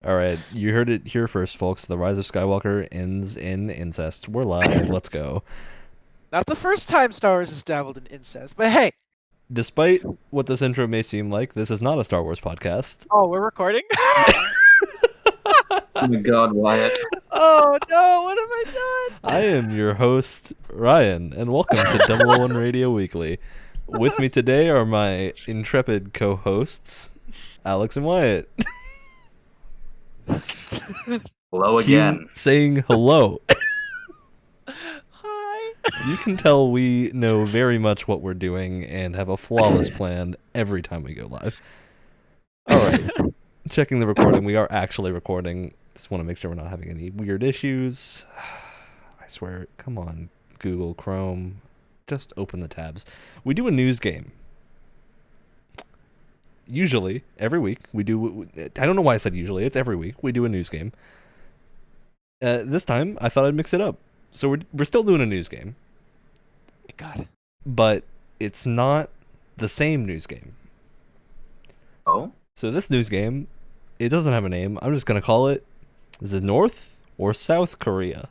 All right, you heard it here first, folks. The Rise of Skywalker ends in incest. We're live. Let's go. Not the first time Star Wars has dabbled in incest, but hey. Despite what this intro may seem like, this is not a Star Wars podcast. Oh, we're recording? Oh my god, Wyatt. Oh no, what have I done? I am your host, Ryan, and welcome to 001 Radio Weekly. With me today are my intrepid co-hosts, Alex and Wyatt. Hello Cue again. saying hello. Hi. You can tell we know very much what we're doing and have a flawless plan every time we go live. All right. Checking the recording. We are actually recording. Just want to make sure we're not having any weird issues. I swear. Come on, Google Chrome. Just open the tabs. We do a news game. Usually, every week, we do... I don't know why I said usually. It's every week. We do a news game. This time, I thought I'd mix it up. So we're still doing a news game. Thank God. But it's not the same news game. Oh? So this news game, it doesn't have a name. I'm just going to call it, is it North or South Korea?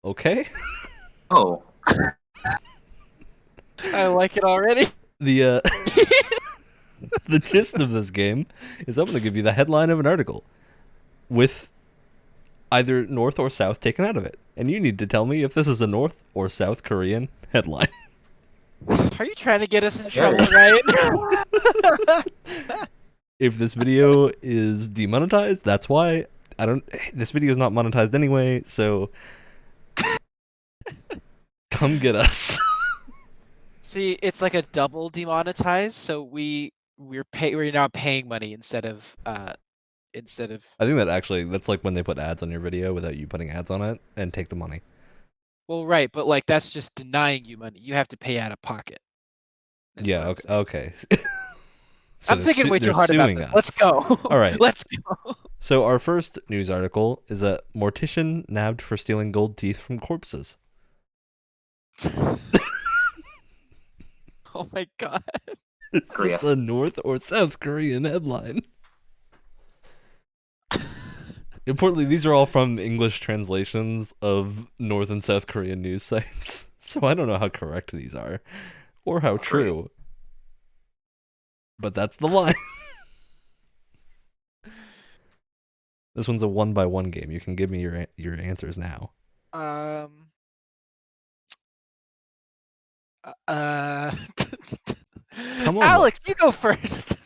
Okay? Oh. I like it already. The the gist of this game is I'm going to give you the headline of an article with either North or South taken out of it. And you need to tell me if this is a North or South Korean headline. Are you trying to get us in Yeah. trouble, right? If this video is demonetized, that's why. This video is not monetized anyway, so come get us. See, it's like a double demonetized, so we're now paying money instead of I think that's like when they put ads on your video without you putting ads on it and take the money. well, right, but like that's just denying you money. You have to pay out of pocket. is Yeah, what I'm okay. saying. So I'm thinking way too they're hard about suing this. us. Let's go. All right. Let's go. So our first news article is a mortician nabbed for stealing gold teeth from corpses. Oh my God. Is Korea. this a North or South Korean headline? Importantly, these are all from English translations of North and South Korean news sites, so I don't know how correct these are, or how true. But that's the line. This one's a 1-by-1 game. You can give me your answers now. Come on. Alex, you go first.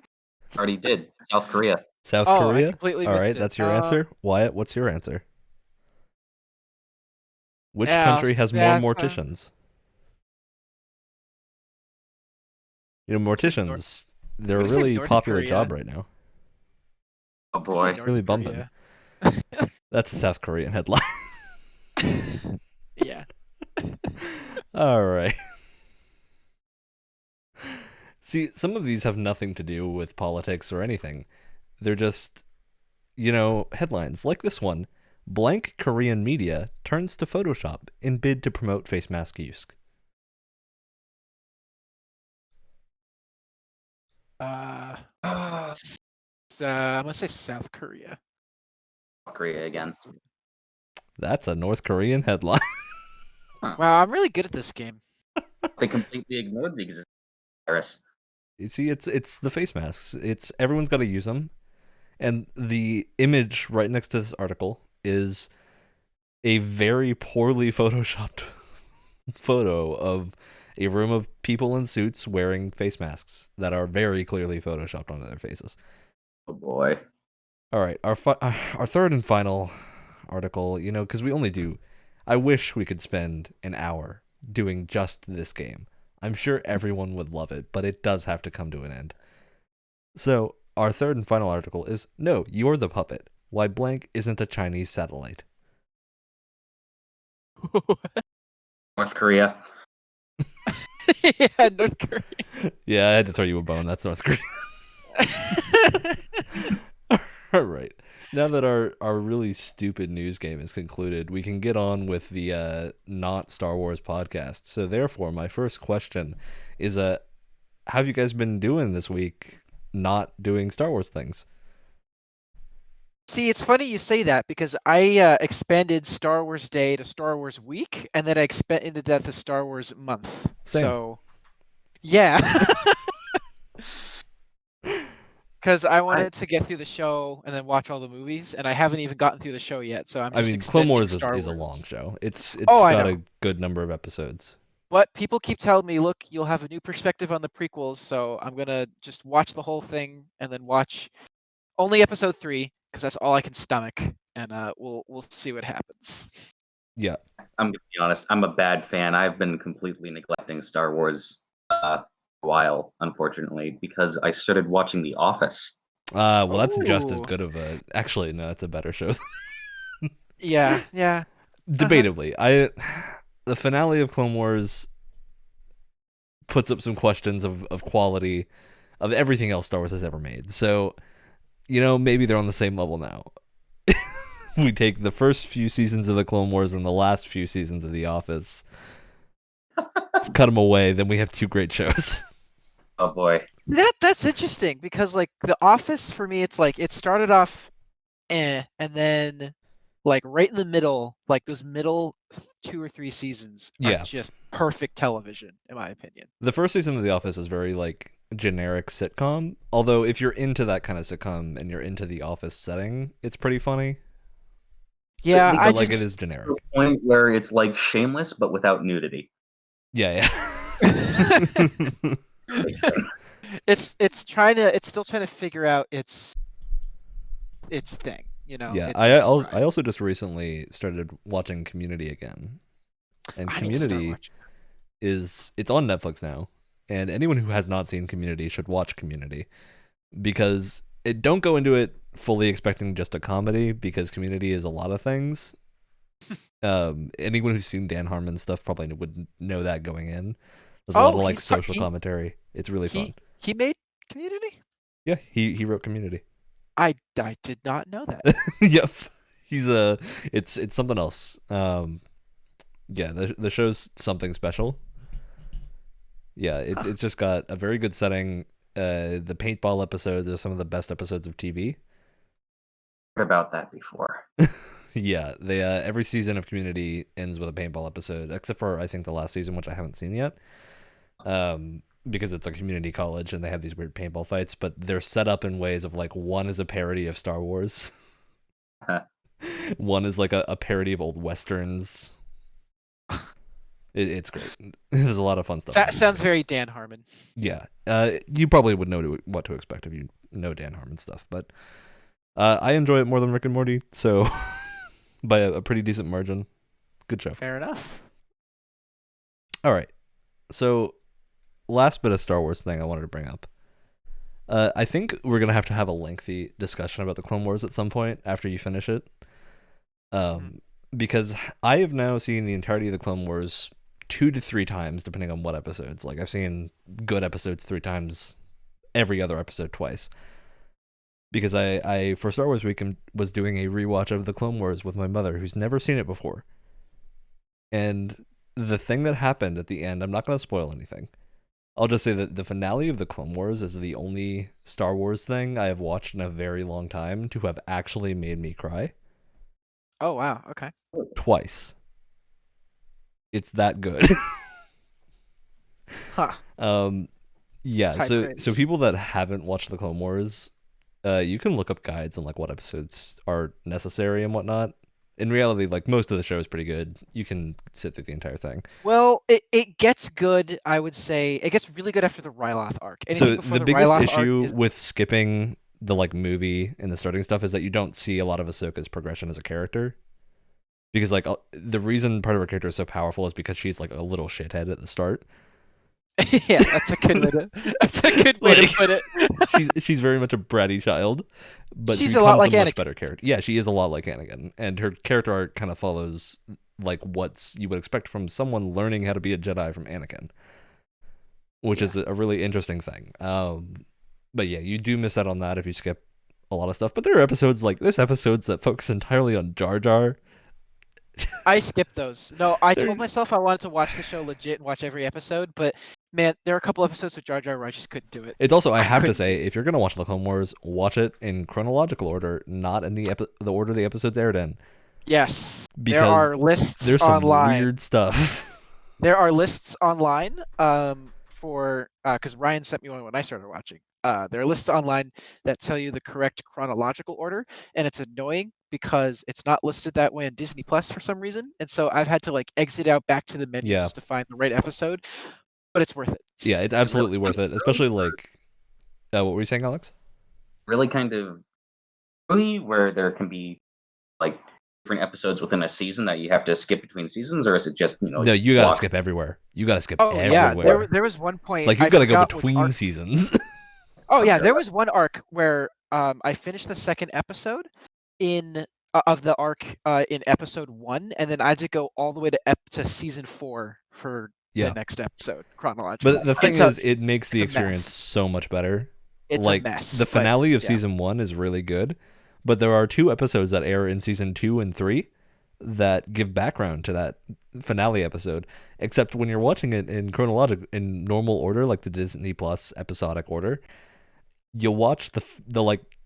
Already did. South Korea. South I Korea? completely All missed right, it. that's your answer. Wyatt, what's your answer? Which Yeah, country has more yeah, morticians? You know, morticians, they're a we say really North popular Korea. job right now. Oh boy. Really bumping. That's a South Korean headline. Yeah. All right. See, some of these have nothing to do with politics or anything. They're just, headlines like this one. Blank Korean media turns to Photoshop in bid to promote face mask use. I'm gonna say South Korea. South Korea again. That's a North Korean headline. Wow, I'm really good at this game. They completely ignored the existence of the virus. You see, it's the face masks. Everyone's got to use them. And the image right next to this article is a very poorly photoshopped photo of a room of people in suits wearing face masks that are very clearly photoshopped onto their faces. Oh boy. All right, our third and final article, because we only do... I wish we could spend an hour doing just this game. I'm sure everyone would love it, but it does have to come to an end. So, our third and final article is, No, You're the Puppet. Why blank isn't a Chinese satellite. North Korea. Yeah, North Korea. Yeah, I had to throw you a bone. That's North Korea. All right. Now that our really stupid news game is concluded, we can get on with the not Star Wars podcast. So therefore, my first question is, how have you guys been doing this week not doing Star Wars things? See, it's funny you say that because I expanded Star Wars Day to Star Wars Week, and then I expanded that to Star Wars Month. Same. So, yeah. Because I wanted to get through the show and then watch all the movies, and I haven't even gotten through the show yet, so I'm I just mean, Clone extending Wars Star is a Wars. long show. It's Oh, I got know. a good number of episodes. But people keep telling me, look, you'll have a new perspective on the prequels, so I'm gonna just watch the whole thing and then watch only episode 3 because that's all I can stomach, and we'll see what happens. Yeah. I'm gonna be honest. I'm a bad fan. I've been completely neglecting Star Wars a while, unfortunately, because I started watching The Office. Well, that's just as Ooh. good of a. Actually, no, that's a better show. Yeah. Debatably, the finale of Clone Wars puts up some questions of quality of everything else Star Wars has ever made. So, maybe they're on the same level now. We take the first few seasons of the Clone Wars and the last few seasons of The Office. Let's cut them away. Then we have 2 great shows. Oh boy. That's interesting because like The Office for me, it's like it started off, and then like right in the middle, like those middle 2 or 3 seasons are Yeah. just perfect television, in my opinion. The first season of The Office is very like generic sitcom. Although if you're into that kind of sitcom and you're into the Office setting, it's pretty funny. Yeah, But I like just it is generic. To the point where it's like Shameless, but without nudity. Yeah. it's still trying to figure out its thing, Yeah, its stride. I also just recently started watching Community again, and I need to start Community watching. it's on Netflix now, and anyone who has not seen Community should watch Community because don't go into it fully expecting just a comedy because Community is a lot of things. Anyone who's seen Dan Harmon stuff probably would know that going in. There's a lot of like social commentary. It's really fun. He made Community? Yeah, he wrote Community. I did not know that. Yep. He's it's something else. Yeah, the show's something special. Yeah, it's just got a very good setting. The paintball episodes are some of the best episodes of TV. Heard about that before. Yeah, they every season of Community ends with a paintball episode, except for I think the last season, which I haven't seen yet. Because it's a community college and they have these weird paintball fights, but they're set up in ways of like one is a parody of Star Wars. One is like a parody of old westerns. It's great. There's a lot of fun stuff. That sounds very Dan Harmon. Yeah. You probably would know what to expect if you know Dan Harmon stuff, but I enjoy it more than Rick and Morty, so by a pretty decent margin. Good show. Fair enough. All right. So last bit of Star Wars thing I wanted to bring up. I think we're going to have a lengthy discussion about the Clone Wars at some point after you finish it. Because I have now seen the entirety of the Clone Wars 2 to 3 times, depending on what episodes. Like, I've seen good episodes 3 times, every other episode twice. Because I for Star Wars Week, was doing a rewatch of the Clone Wars with my mother, who's never seen it before. And the thing that happened at the end, I'm not going to spoil anything. I'll just say that the finale of the Clone Wars is the only Star Wars thing I have watched in a very long time to have actually made me cry. Oh, wow. Okay. Twice. It's that good. Huh. Yeah, so people that haven't watched the Clone Wars, you can look up guides on like what episodes are necessary and whatnot. In reality, like most of the show is pretty good. You can sit through the entire thing. Well, it gets good, I would say. It gets really good after the Ryloth arc. Anything So the biggest issue with skipping the like movie and the starting stuff is that you don't see a lot of Ahsoka's progression as a character. Because like the reason part of her character is so powerful is because she's like a little shithead at the start. Yeah, that's a good way to put it. she's very much a bratty child, but she's she a lot becomes like a much Anakin. better character. Yeah, she is a lot like Anakin, and her character arc kind of follows like what you would expect from someone learning how to be a Jedi from Anakin, which is a really interesting thing. But yeah, you do miss out on that if you skip a lot of stuff. But there are episodes like this episodes that focus entirely on Jar Jar. I skipped those. No, I told myself I wanted to watch the show legit and watch every episode, but Man, there are a couple episodes with Jar Jar where I just couldn't do it. It's also, I I have to couldn't. say, if you're gonna watch the Clone Wars, watch it in chronological order, not in the order the episodes aired in, Yes, there because are lists there's some online. weird stuff. There are lists online for because Ryan sent me one when I started watching. There are lists online that tell you the correct chronological order, and it's annoying because it's not listed that way on Disney Plus for some reason, and so I've had to like exit out back to the menu Yeah. just to find the right episode. But it's worth it. Yeah, it's Is it absolutely worth it, especially like. What were you saying, Alex? really kind of really where there can be like different episodes within a season that you have to skip between seasons, or is it just No, you gotta block? skip everywhere. You gotta skip Oh yeah, everywhere. there was one point Like, I you've got to go forgot which between arc. seasons. Oh yeah, Okay. there was one arc where I finished the second episode in of the arc in episode 1, and then I had to go all the way to season 4 for the Yeah. next episode chronologically. But the thing It's a is, it makes the it's a experience mess. so much better. It's a Like, mess. the but finale of yeah. season 1 is really good, but there are 2 episodes that air in season 2 and 3 that give background to that finale episode. Except when you're watching it in normal order, like the Disney Plus episodic order, you'll watch the like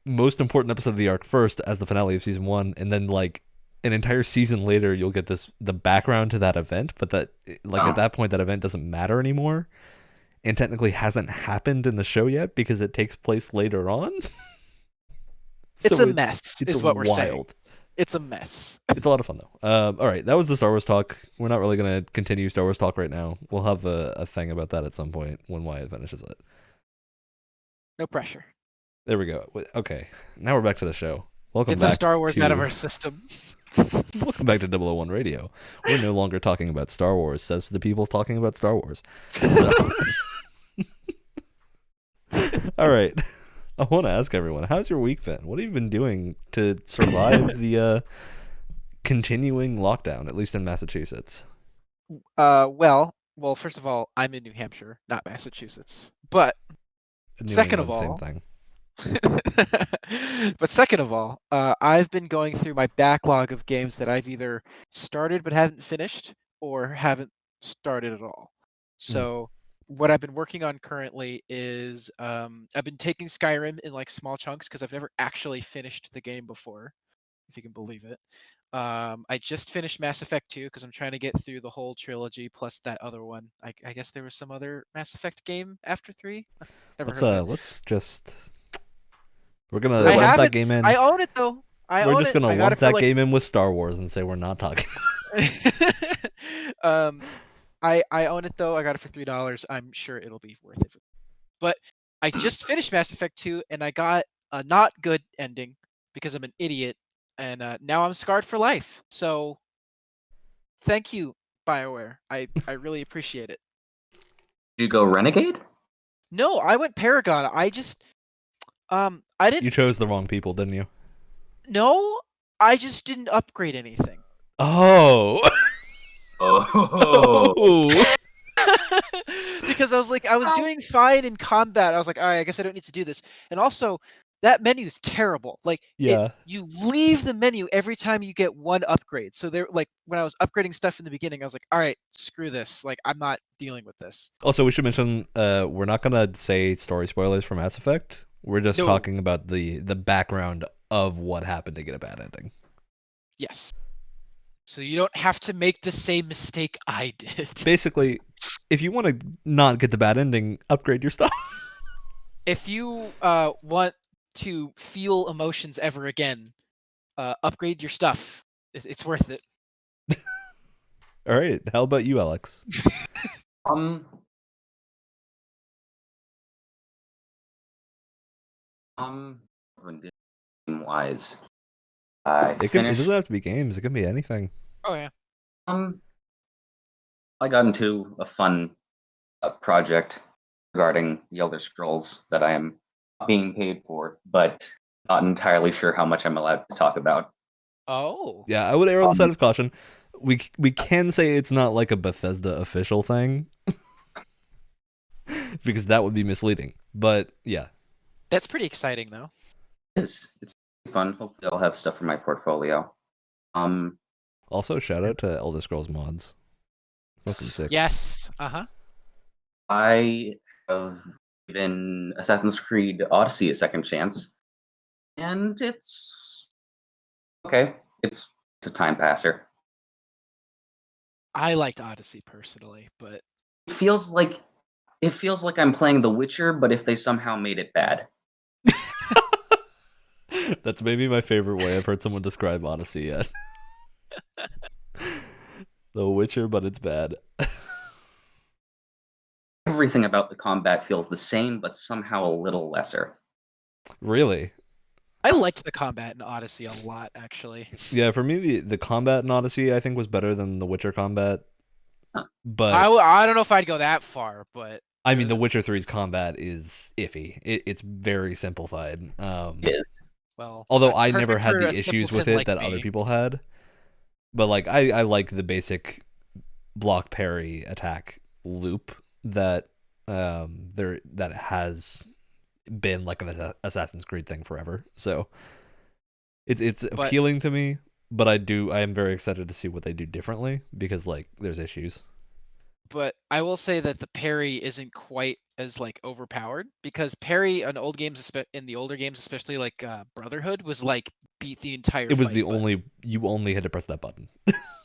most important episode of the arc first as the finale of season 1, and then like an entire season later you'll get the background to that event, but that like at that point that event doesn't matter anymore and technically hasn't happened in the show yet because it takes place later on. It's So a mess, is what we're saying. wild. It's a mess. It's a lot of fun though. All right, that was the Star Wars talk. We're not really gonna continue Star Wars talk right now. We'll have a thing about that at some point when Wyatt finishes it. No pressure. There we go. Okay, now we're back to the show. Welcome Get the back Star Wars out of to- our system. Welcome back to 001 Radio. We're no longer talking about Star Wars, says the people talking about Star Wars. So, all right. I want to ask everyone, how's your week been? What have you been doing to survive the continuing lockdown, at least in Massachusetts? Well, first of all, I'm in New Hampshire, not Massachusetts. But New second of England, all, same thing. but second of all, I've been going through my backlog of games that I've either started but haven't finished or haven't started at all. So what I've been working on currently is I've been taking Skyrim in like small chunks because I've never actually finished the game before, if you can believe it. I just finished Mass Effect 2 because I'm trying to get through the whole trilogy plus that other one. I guess there was some other Mass Effect game after 3. Never heard of it. Let's just we're gonna I lump have that it. game in. I own it though. We're just gonna I got lump it for that like game in with Star Wars and say we're not talking. I own it though. I got it for $3. I'm sure it'll be worth it. But I just finished Mass Effect 2 and I got a not good ending because I'm an idiot and now I'm scarred for life. So thank you, BioWare. I really appreciate it. Did you go Renegade? No, I went Paragon. I just I didn't You chose the wrong people, didn't you? No, I just didn't upgrade anything. Oh. Oh. Because I was doing fine in combat. I was like, all right, I guess I don't need to do this. And also, that menu is terrible. Like, Yeah. you leave the menu every time you get one upgrade. So there, like, when I was upgrading stuff in the beginning, I was like, all right, screw this. Like, I'm not dealing with this. Also, we should mention we're not gonna say story spoilers for Mass Effect. We're just No. talking about the background of what happened to get a bad ending. Yes. So you don't have to make the same mistake I did. Basically, if you want to not get the bad ending, upgrade your stuff. If you want to feel emotions ever again, upgrade your stuff. It's worth it. All right. How about you, Alex? Wise. It doesn't have to be games. It can be anything. Oh yeah. I got into a fun project regarding the Elder Scrolls that I am being paid for, but not entirely sure how much I'm allowed to talk about. Oh. Yeah, I would err on the side of caution. We can say it's not like a Bethesda official thing, because that would be misleading. But yeah, That's pretty exciting though. It's fun. Hopefully, I'll have stuff for my portfolio. Also, shout out to Elder Scrolls mods. Fucking sick. Yes. I have given Assassin's Creed Odyssey a second chance, and it's okay. It's a time passer. I liked Odyssey personally, but It feels like I'm playing The Witcher, but if they somehow made it bad. That's maybe my favorite way I've heard someone describe Odyssey yet. The Witcher, but it's bad. Everything about the combat feels the same, but somehow a little lesser. Really? I liked the combat in Odyssey a lot, actually. Yeah, for me, the combat in Odyssey I think was better than the Witcher combat. Huh. But I don't know if I'd go that far, but I mean, The Witcher 3's combat is iffy. It's very simplified. It is. Well, Although that's I never perfect had for a the issues with simpleton it like that other me. people had. But like I like the basic block parry attack loop that that has been like an Assassin's Creed thing forever. So it's But appealing to me, but I am very excited to see what they do differently because like there's issues. but I will say that the parry isn't quite as like overpowered because parry in the older games, especially like Brotherhood, was like beat the entire It was fight the button. you only had to press that button.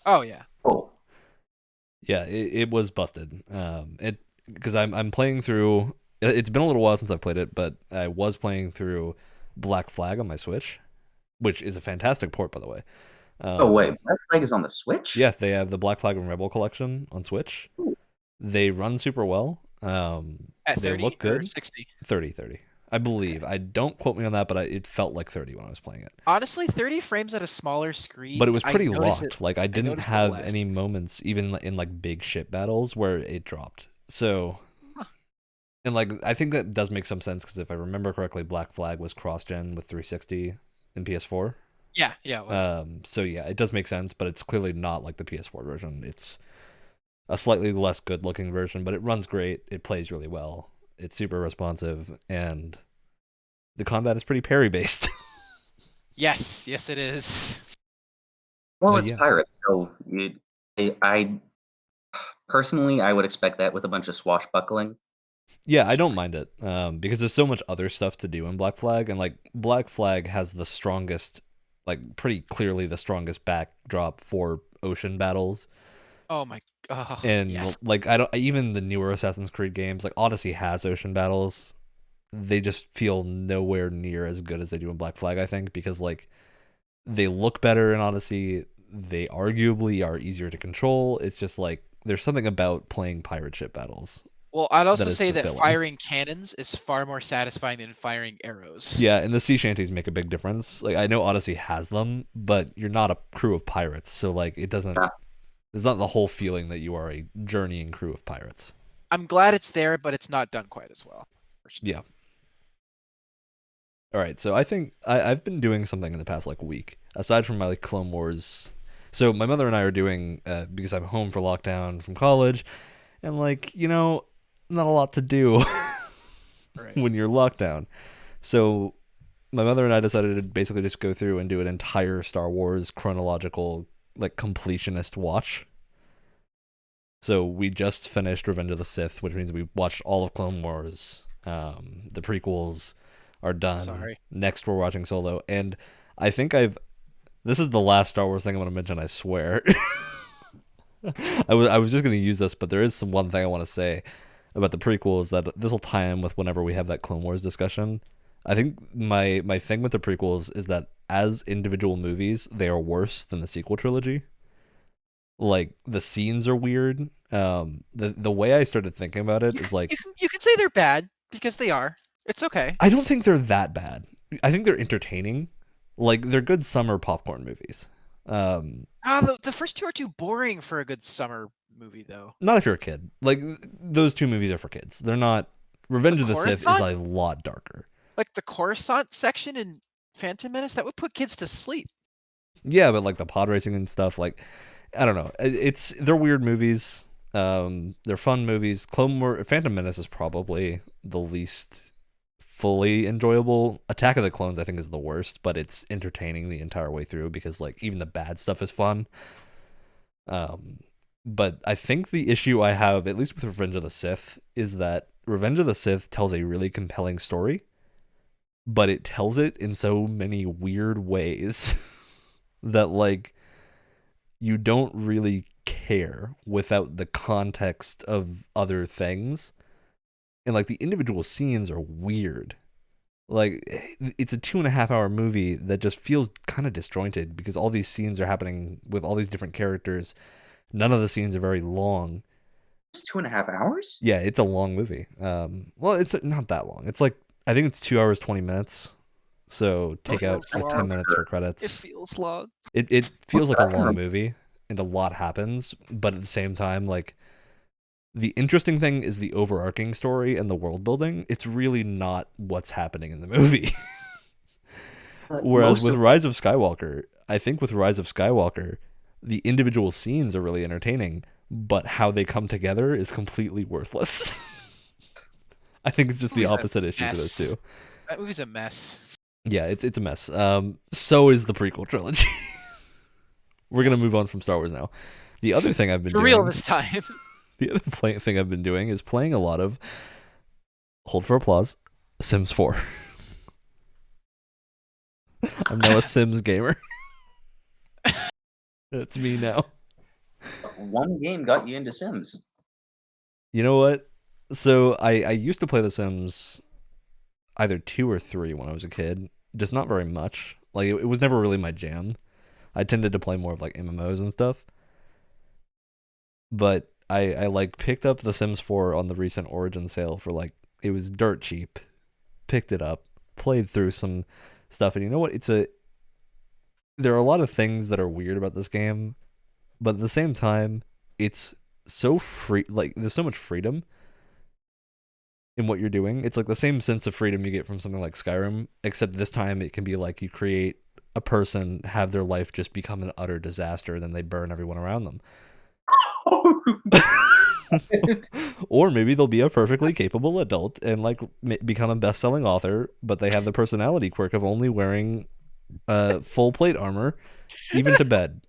Oh yeah. Oh, Yeah, it was busted. It because I'm playing through. It's been a little while since I've played it, but I was playing through Black Flag on my Switch, which is a fantastic port, by the way. oh wait, Black Flag is on the Switch? Yeah, they have the Black Flag and Rebel collection on Switch. Ooh. They run super well. At They 30 look or good. 60. 30. I believe. I don't quote me on that, but it felt like 30 when I was playing it. Honestly, 30 frames at a smaller screen. But it was I pretty notice locked. it. Like I I didn't notice it have less. any moments, even in like big ship battles, where it dropped. So, Huh. and like I think that does make some sense because if I remember correctly, Black Flag was cross-gen with 360 and PS4. Yeah, it was. So yeah, it does make sense, but it's clearly not like the PS4 version. It's a slightly less good-looking version, but it runs great. It plays really well. It's super responsive, and the combat is pretty parry-based. Yes, it is. Well, it's Yeah. pirates, so I personally I would expect that with a bunch of swashbuckling. Yeah, I don't mind it because there's so much other stuff to do in Black Flag, and like Black Flag has the strongest, like pretty clearly the strongest backdrop for ocean battles, Oh my. Oh, and yes. like I don't even the newer Assassin's Creed games, like Odyssey has ocean battles, they just feel nowhere near as good as they do in Black Flag. I think because like they look better in Odyssey, they arguably are easier to control. It's just like there's something about playing pirate ship battles Well, I'd that also is say that fulfilling. firing cannons is far more satisfying than firing arrows. Yeah, and the sea shanties make a big difference. Like I know Odyssey has them, but you're not a crew of pirates, so like it doesn't. Yeah. There's not the whole feeling that you are a journeying crew of pirates. I'm glad it's there, but it's not done quite as well. Yeah. All right, so I think I've been doing something in the past like week aside from my like Clone Wars. So my mother and I are doing because I'm home for lockdown from college, and like not a lot to do Right. when you're locked down. So my mother and I decided to basically just go through and do an entire Star Wars chronological like completionist watch. So we just finished Revenge of the Sith, which means we watched all of Clone Wars. The prequels are done. Sorry. Next, we're watching Solo, and I think I've. This is the last Star Wars thing I'm going to mention. I swear. I was just going to use this, but there is some one thing I want to say about the prequels that this will tie in with whenever we have that Clone Wars discussion. I think my thing with the prequels is that as individual movies, they are worse than the sequel trilogy. Like the scenes are weird. The way I started thinking about it is like You can say they're bad because they are. It's okay. I don't think they're that bad. I think they're entertaining. Like they're good summer popcorn movies. The first two are too boring for a good summer movie, though. Not if you're a kid. Like those two movies are for kids. They're not. Revenge The of the Sith is Coruscant, a lot darker. like the Coruscant section in Phantom Menace, that would put kids to sleep. Yeah, but like the pod racing and stuff, like I don't know. They're weird movies. They're fun movies. Phantom Menace is probably the least fully enjoyable. Attack of the Clones I think is the worst, but it's entertaining the entire way through because like even the bad stuff is fun. But I think the issue I have, at least with Revenge of the Sith, is that Revenge of the Sith tells a really compelling story, but it tells it in so many weird ways that like you don't really care without the context of other things. And like the individual scenes are weird. Like it's a 2.5 hour movie that just feels kind of disjointed because all these scenes are happening with all these different characters. None of the scenes are very long. It's 2.5 hours. Yeah, it's a long movie. Well, it's not that long. It's like I think it's 2 hours 20 minutes. So take out feels like long. 10 minutes for It credits. feels long. It feels like a long movie and a lot happens, but at the same time, like the interesting thing is the overarching story and the world building. It's really not what's happening in the movie. Whereas Most with of Rise of Skywalker, I think with Rise of Skywalker, the individual scenes are really entertaining, but how they come together is completely worthless. I think it's just the Movie's a opposite issue for those mess. two. That movie's a mess. Yeah, it's a mess. So is the prequel trilogy. We're gonna Yes. move on from Star Wars now. The other thing I've been For doing, real this time. the other thing I've been doing is playing a lot of, hold for applause, Sims 4. I'm now a Sims gamer. That's me now. one game got you into Sims. You know what? So I used to play The Sims either 2 or 3 when I was a kid, just not very much. Like it was never really my jam. I tended to play more of like MMOs and stuff. But I like picked up The Sims 4 on the recent Origin sale for like it was dirt cheap. Picked it up, played through some stuff, and you know what? There are a lot of things that are weird about this game, but at the same time, it's so free. Like there's so much freedom in what you're doing. It's like the same sense of freedom you get from something like Skyrim, except this time it can be like you create a person, have their life just become an utter disaster, and then they burn everyone around them. Or maybe they'll be a perfectly capable adult and like become a best-selling author, but they have the personality quirk of only wearing full plate armor, even to bed.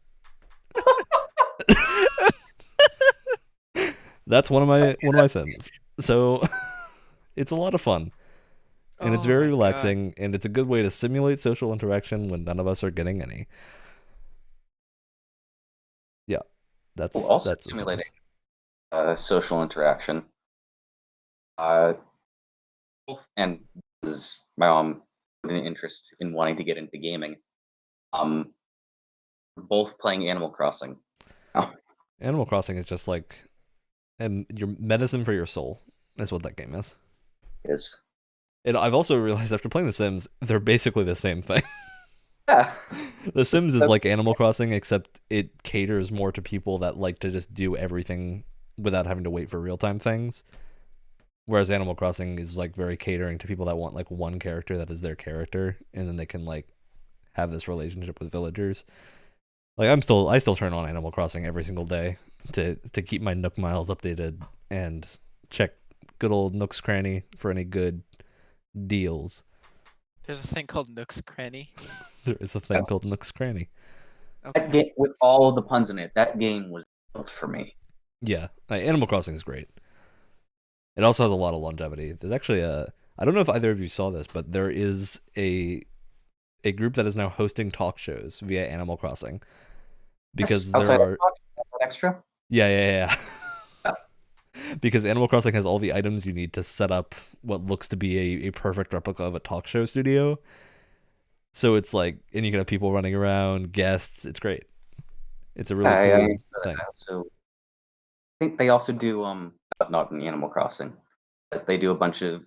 That's one of my Sims. So it's a lot of fun. And it's Oh very my God. relaxing, and it's a good way to simulate social interaction when none of us are getting any. Yeah, Also that's The Sims. simulating social interaction. Uh, and is my mom had an interest in wanting to get into gaming. Um, both playing Animal Crossing. Oh, Animal Crossing is just like and your medicine for your soul is what that game is. is And I've also realized after playing The Sims, they're basically the same thing. yeah. The Sims is like Animal Crossing, except it caters more to people that like to just do everything without having to wait for real time things. Whereas Animal Crossing is like very catering to people that want like one character that is their character, and then they can like have this relationship with villagers. Like I still turn on Animal Crossing every single day to keep my Nook Miles updated and check good old Nook's Cranny for any good deals. There's a thing called Nook's Cranny. There is a thing called Nook's Cranny. That Okay. game with all of the puns in it, that game was built for me. Yeah, Animal Crossing is great. It also has a lot of longevity. There's actually I don't know if either of you saw this, but there is a group that is now hosting talk shows via Animal Crossing because there Outside of are extra. yeah. Because Animal Crossing has all the items you need to set up what looks to be a perfect replica of a talk show studio. So it's like, and you can have people running around, guests. It's great. It's a really cool thing. So I think they also do not in Animal Crossing, but they do a bunch of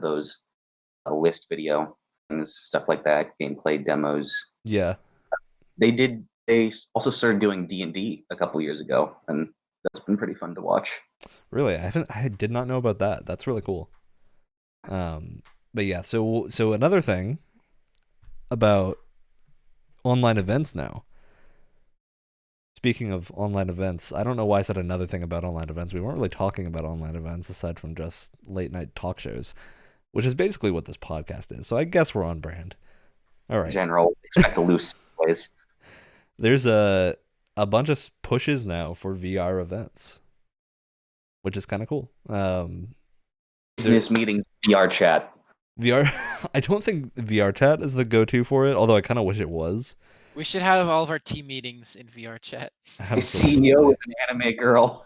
those list video things, stuff like that, gameplay demos. Yeah, They also started doing D&D a couple years ago, and that's been pretty fun to watch. really. I did not know about that. That's really cool. But yeah, so another thing about online events now. Speaking of online events, I don't know why I said another thing about online events. We weren't really talking about online events aside from just late night talk shows, which is basically what this podcast is. So I guess we're on brand. All In right. general, expect a loose ways. There's a bunch of pushes now for VR events, which is kind of cool. Business meetings, VR chat. VR, I don't think VR chat is the go-to for it, although I kind of wish it was. We should have all of our team meetings in VR chat. My CEO is an anime girl.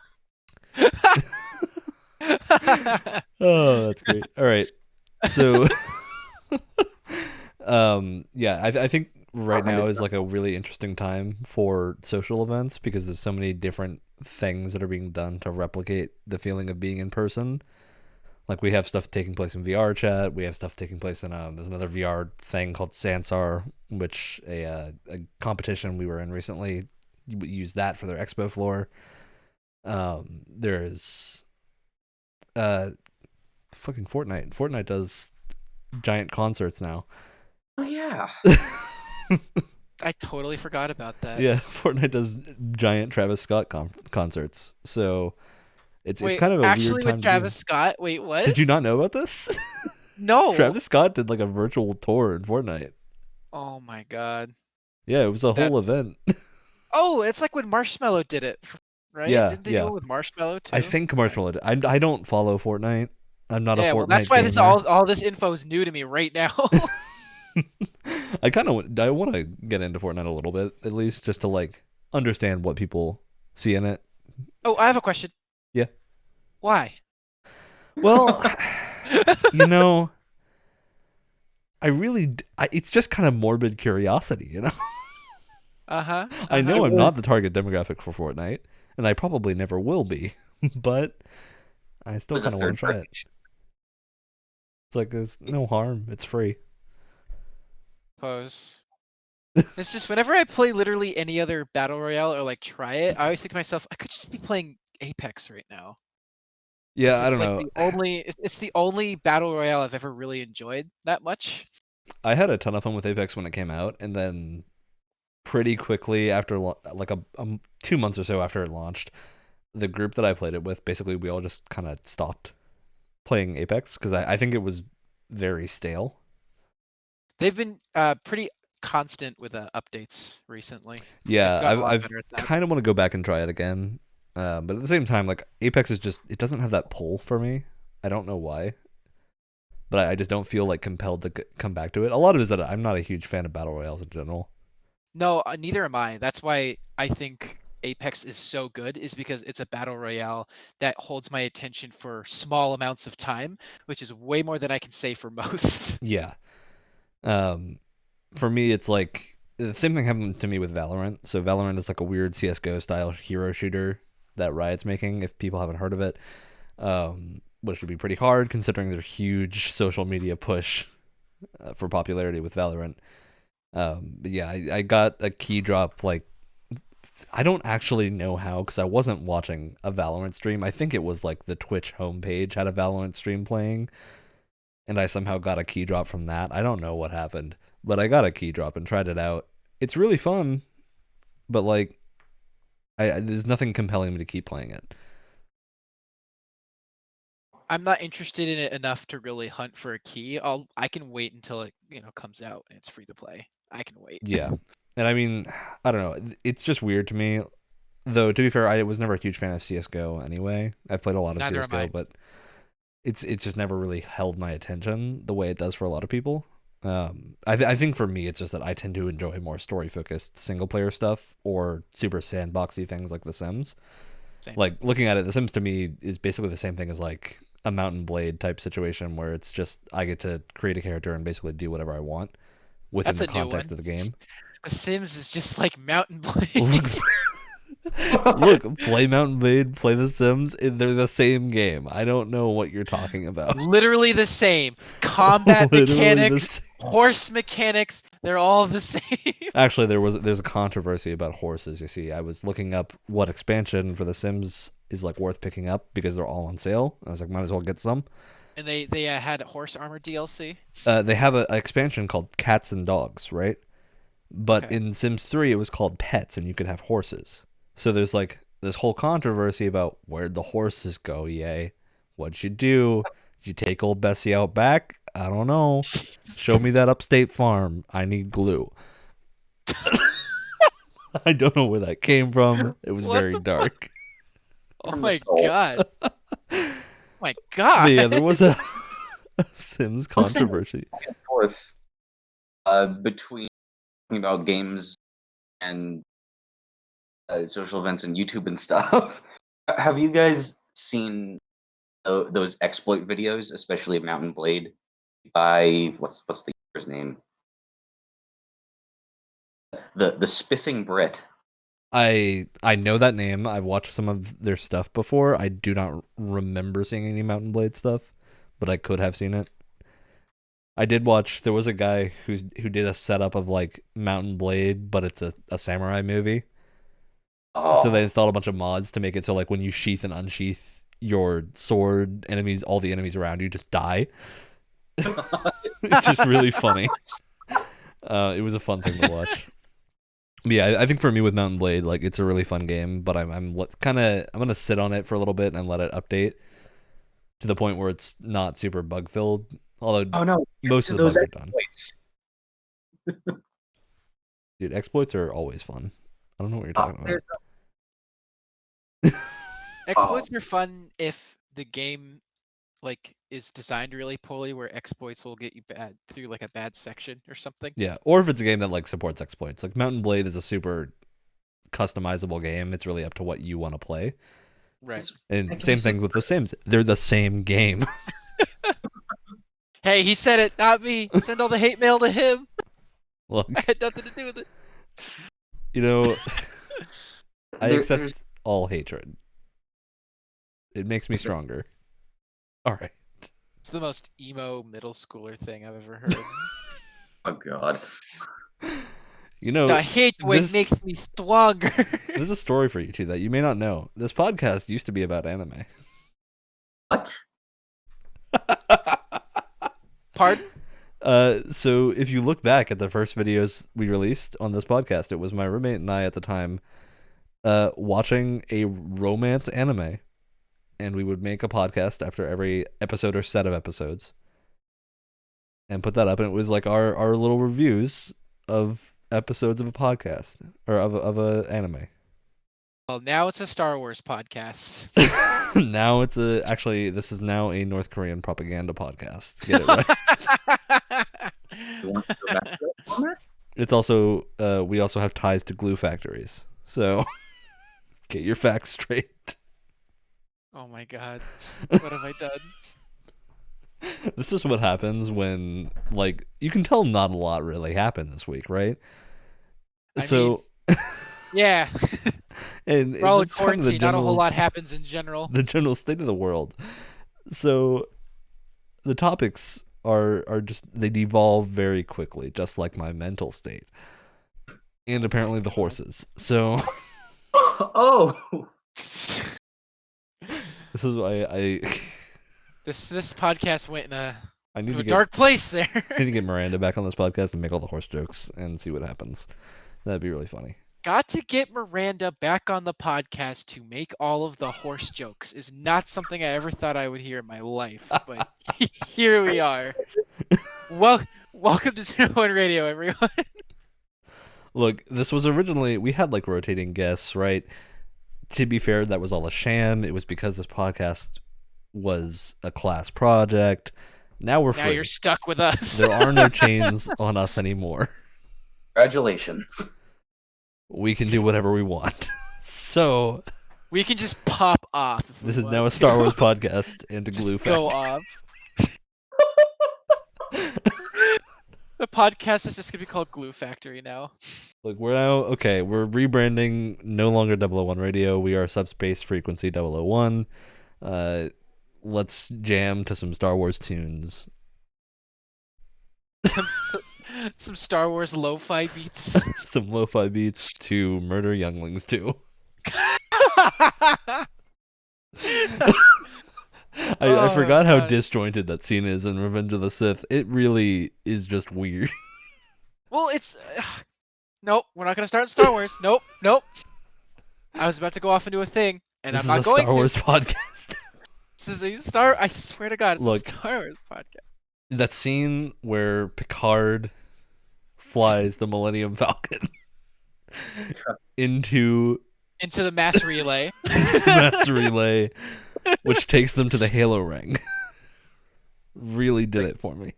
Oh, that's great. All right. So, yeah, I think right now is like a really interesting time for social events because there's so many different things that are being done to replicate the feeling of being in person. Like we have stuff taking place in VR chat. We have stuff taking place in there's another VR thing called Sansar, which a competition we were in recently used that for their expo floor. There's fucking Fortnite. Fortnite does giant concerts now. Oh yeah. I totally forgot about that. Yeah, Fortnite does giant Travis Scott concerts. So it's Wait, kind of a weird actually time with to do Travis it. Scott? Wait, what? Did you not know about this? No. Travis Scott did like a virtual tour in Fortnite. Oh my god. Yeah, it was a whole That's event. Oh, it's like when Marshmello did it, right? Yeah, Didn't they do yeah. it with Marshmello too? I think commercial. I don't follow Fortnite. I'm not a Yeah, well, that's Fortnite why this gamer. all this info is new to me right now. I want to get into Fortnite a little bit at least, just to like understand what people see in it. Oh, I have a question. Yeah. Why? Well, you know, it's just kind of morbid curiosity, you know. Uh-huh. I Uh-huh. know I'm not the target demographic for Fortnite, and I probably never will be, but I still kind of want to try it. It's like there's no harm. It's free. Suppose. It's just whenever I play literally any other battle royale or like try it, I always think to myself, I could just be playing Apex right now. Yeah, I It's don't like know. it's the only battle royale I've ever really enjoyed that much. I had a ton of fun with Apex when it came out, and then pretty quickly after like 2 months or so after it launched, the group that I played it with, basically we all just kind of stopped playing Apex because I think it was very stale. They've been pretty constant with updates recently. They've Yeah, gotten a lot I've better at that. kind of want to go back and try it again, but at the same time, like Apex is just it doesn't have that pull for me. I don't know why, but I just don't feel like compelled to come back to it. A lot of it is that I'm not a huge fan of battle royales in general. No, neither am I. That's why I think Apex is so good, is because it's a battle royale that holds my attention for small amounts of time, which is way more than I can say for most. Yeah. Um, for me, it's like the same thing happened to me with Valorant. So Valorant is like a weird CS:GO style hero shooter that Riot's making. If people haven't heard of it, which would be pretty hard considering their huge social media push for popularity with Valorant. But yeah, I got a key drop. Like I don't actually know how because I wasn't watching a Valorant stream. I think it was like the Twitch homepage had a Valorant stream playing, and I somehow got a key drop from that. I don't know what happened, but I got a key drop and tried it out. It's really fun, but like, there's nothing compelling me to keep playing it. I'm not interested in it enough to really hunt for a key. I can wait until it, comes out and it's free to play. I can wait. Yeah, and I mean, I don't know. It's just weird to me. Though to be fair, I was never a huge fan of CS:GO anyway. I've played a lot of Neither am CS:GO, I. but it's just never really held my attention the way it does for a lot of people. I think for me, it's just that I tend to enjoy more story focused single player stuff or super sandboxy things like The Sims. Same. Like looking at it, The Sims to me is basically the same thing as like a Mountain Blade type situation where it's just I get to create a character and basically do whatever I want within That's the a new context one. of the game. The Sims is just like Mountain Blade. Look, look, play Mountain Blade, play The Sims. They're the same game. I don't know what you're talking about. Literally the same. Combat Literally the mechanics, horse mechanics, they're all the same. Actually, there's a controversy about horses. You see, I was looking up what expansion for The Sims is like worth picking up because they're all on sale. I was like, might as well get some. And they had horse armor DLC. They have an expansion called Cats and Dogs, right? But Okay. in Sims 3, it was called Pets, and you could have horses. So there's like this whole controversy about where'd the horses go, yay? What'd you do? Did you take old Bessie out back? I don't know. Show me that upstate farm. I need glue. I don't know where that came from. It was What very the dark. Oh From the my soul. god. My But god. yeah, there was a Sims I'm saying controversy. back and forth between talking about games and social events and YouTube and stuff. Have you guys seen those exploit videos, especially of Mountain Blade by what's the user's name? The Spiffing Brit. I know that name. I've watched some of their stuff before. I do not remember seeing any Mountain Blade stuff, but I could have seen it. I did watch. There was a guy who did a setup of like Mountain Blade, but it's a samurai movie. So they Oh, installed a bunch of mods to make it so like when you sheath and unsheath your sword, all the enemies around you just die. It's just really funny. It was a fun thing to watch. But yeah, I think for me with Mountain Blade, like it's a really fun game, but I'm gonna sit on it for a little bit and let it update to the point where it's not super bug filled. Although oh no! most To of the those bugs are done. exploits. Dude, exploits are always fun. I don't know what you're talking There's about. Exploits are fun if the game like is designed really poorly, where exploits will get you bad through like a bad section or something. Yeah, or if it's a game that like supports exploits. Like Mountain Blade is a super customizable game. It's really up to what you want to play. Right. And can we same say thing with The Sims. They're the same game. Hey, he said it, not me. Send all the hate mail to him. Look, I had nothing to do with it. you know, I there's accept all hatred. It makes me stronger. All right. It's the most emo middle schooler thing I've ever heard. oh god. You know, The hate way this- makes me stronger. there's a story for you too that you may not know. This podcast used to be about anime. What? Pardon? So if you look back at the first videos we released on this podcast, it was my roommate and I at the time watching a romance anime. And we would make a podcast after every episode or set of episodes and put that up. And it was like our little reviews of episodes of a podcast or of a anime. Well, now it's a Star Wars podcast. Now this is now a North Korean propaganda podcast. Get it right. You want to go back to that format? It's also we also have ties to glue factories. So get your facts straight. Oh my god. What have I done? This is what happens when like you can tell not a lot really happened this week, right? Yeah. And We're all in that's kind of quarantine. Not a whole lot happens in general. the general state of the world. So the topics are just they devolve very quickly, just like my mental state. And apparently the horses. So Oh, this is why I This podcast went in a, I need to to a get dark place there. I need to get Miranda back on this podcast and make all the horse jokes and see what happens. That'd be really funny. Got to get Miranda back on the podcast to make all of the horse jokes is not something I ever thought I would hear in my life, but here we are. Welcome to 01 Radio, everyone. Look, this was originally we had like rotating guests, right? To be fair, that was all a sham. It was because this podcast was a class project. Now we're Now free. you're stuck with us. There are no chains on us anymore. congratulations. We can do whatever we want. So We can just pop off. If we this is want now a to. Star Wars podcast and a Just glue go factory. off. The podcast is just gonna be called Glue Factory now. Look, we're rebranding, no longer 001 Radio. We are Subspace Frequency 001. Let's jam to some Star Wars tunes. Some Star Wars lo-fi beats. Some lo-fi beats to Murder Younglings too. I forgot how God. disjointed that scene is in Revenge of the Sith. It really is just weird. Well, it's nope. We're not gonna start Star Wars. Nope. I was about to go off into a thing, and This I'm not is a going Star to. Wars podcast. This is a Star. I swear to God, it's Look. a Star Wars podcast. That scene where Picard flies the Millennium Falcon. into the mass relay. mass relay, which takes them to the Halo ring. Really did it for me.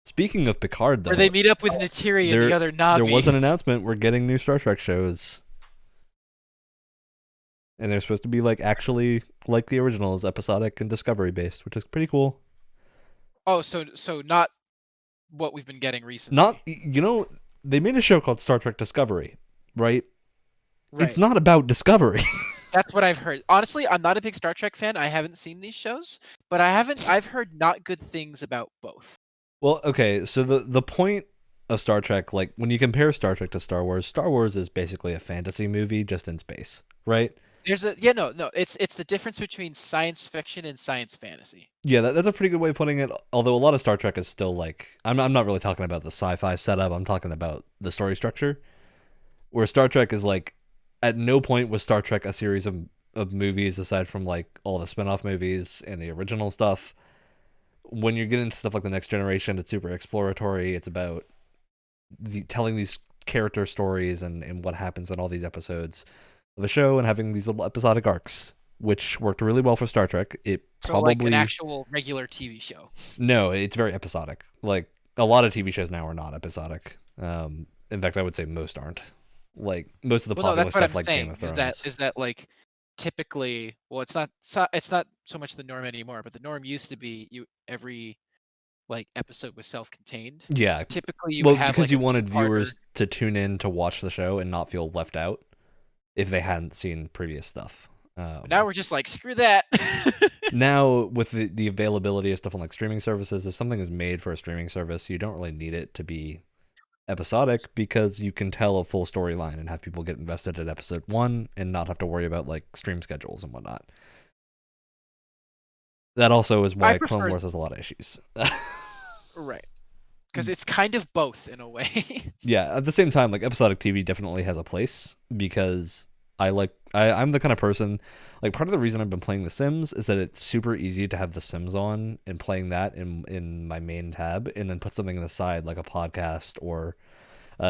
Speaking of Picard, though, Where they meet up with Neytiri and the other Na'vi. there was an announcement we're getting new Star Trek shows. And they're supposed to be like actually like the originals, episodic and Discovery based, which is pretty cool. Oh, so not what we've been getting recently. Not, you know, they made a show called Star Trek Discovery, right? Right. It's not about Discovery. That's what I've heard. Honestly, I'm not a big Star Trek fan. I haven't seen these shows, but I've heard not good things about both. Well, okay, so the point of Star Trek, like when you compare Star Trek to Star Wars is basically a fantasy movie just in space, right? It's the difference between science fiction and science fantasy. Yeah, that's a pretty good way of putting it. Although a lot of Star Trek is still like, I'm not really talking about the sci-fi setup. I'm talking about the story structure. Where Star Trek is like, at no point was Star Trek a series of movies aside from like all the spin-off movies and the original stuff. When you get into stuff like the Next Generation, it's super exploratory. It's about telling these character stories and what happens in all these episodes of the show and having these little episodic arcs, which worked really well for Star Trek. It So probably like an actual regular TV show. No, it's very episodic. Like a lot of TV shows now are not episodic. In fact, I would say most aren't. Like most of the popular That's what stuff, I'm like saying. Game of Thrones. Is that like typically? Well, it's not so much the norm anymore. But the norm used to be every like episode was self-contained. Yeah. Typically, you well, would have because like you a wanted two-parter. viewers to tune in to watch the show and not feel left out if they hadn't seen previous stuff. Now we're just like, screw that. Now with the availability of stuff on like streaming services, if something is made for a streaming service, you don't really need it to be episodic because you can tell a full storyline and have people get invested at episode 1 and not have to worry about like stream schedules and whatnot. That also is why Clone Wars has a lot of issues. Right. Because it's kind of both in a way. Yeah, at the same time, like episodic TV definitely has a place because I'm the kind of person, like part of the reason I've been playing The Sims is that it's super easy to have The Sims on and playing that in my main tab and then put something on the side like a podcast or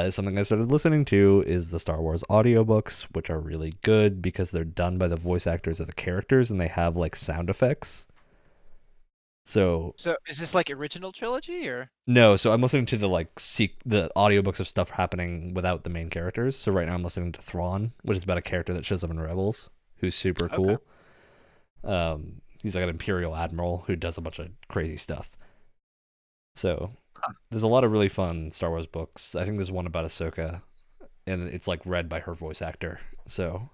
something I started listening to is the Star Wars audiobooks, which are really good because they're done by the voice actors of the characters and they have like sound effects. So is this like original trilogy or no? So I'm listening to the the audiobooks of stuff happening without the main characters. So right now I'm listening to Thrawn, which is about a character that shows up in Rebels, who's super cool. Okay. He's like an Imperial admiral who does a bunch of crazy stuff. So there's a lot of really fun Star Wars books. I think there's one about Ahsoka, and it's like read by her voice actor. So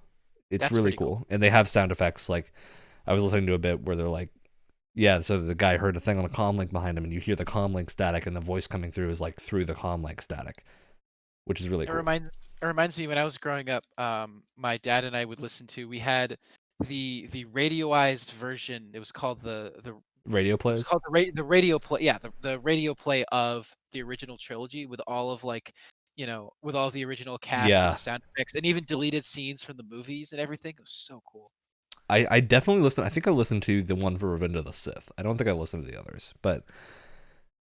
it's That's really pretty cool. And they have sound effects. Like I was listening to a bit where they're like, yeah, so the guy heard a thing on a comm link behind him, and you hear the comm link static, and the voice coming through is like through the comm link static, which is really cool. It reminds me when I was growing up, my dad and I would listen to. We had the radioized version. It was called the radio plays. It was called the radio play. Yeah, the radio play of the original trilogy with all of like, with all of the original cast and the sound effects, and even deleted scenes from the movies and everything. It was so cool. I definitely listened. I think I listened to the one for Revenge of the Sith. I don't think I listened to the others, but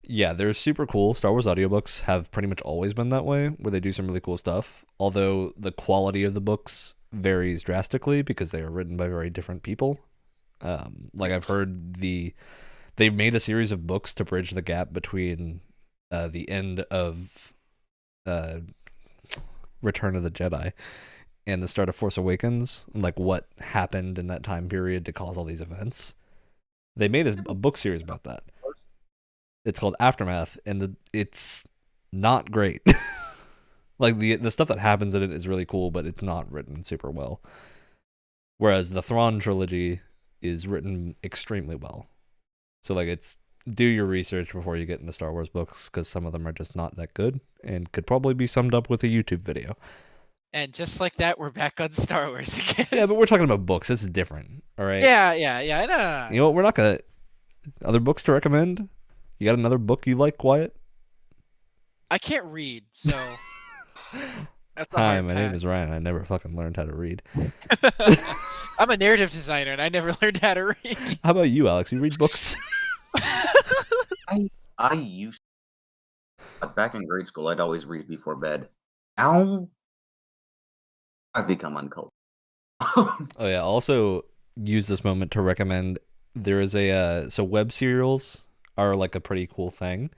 yeah, they're super cool. Star Wars audiobooks have pretty much always been that way, where they do some really cool stuff. Although the quality of the books varies drastically because they are written by very different people. Like I've heard they've made a series of books to bridge the gap between the end of Return of the Jedi and the start of Force Awakens, and like what happened in that time period to cause all these events. They made a book series about that. It's called Aftermath, and it's not great. Like the stuff that happens in it is really cool, but it's not written super well. Whereas the Thrawn trilogy is written extremely well. So like it's do your research before you get into Star Wars books because some of them are just not that good and could probably be summed up with a YouTube video. And just like that, we're back on Star Wars again. Yeah, but we're talking about books. This is different, all right? Yeah. No. You know what? We're not gonna. Other books to recommend? You got another book you like, Wyatt? I can't read, so. That's a Hi, hard my pass. name is Ryan. I never fucking learned how to read. I'm a narrative designer, and I never learned how to read. How about you, Alex? You read books? I used to, back in grade school, I'd always read before bed. Now, I've become uncultured. Oh yeah. Also, use this moment to recommend. There is a so web serials are like a pretty cool thing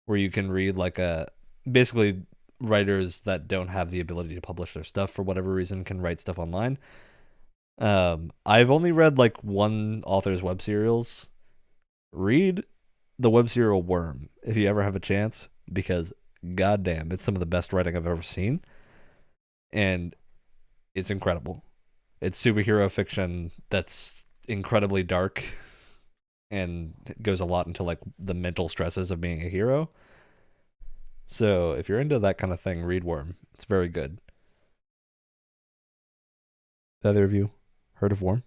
where you can read like a basically writers that don't have the ability to publish their stuff for whatever reason can write stuff online. I've only read like one author's web serials. Read the web serial Worm if you ever have a chance, because goddamn, it's some of the best writing I've ever seen, and it's incredible. It's superhero fiction that's incredibly dark and goes a lot into like the mental stresses of being a hero. So if you're into that kind of thing, read Worm. It's very good. Either of you heard of Worm?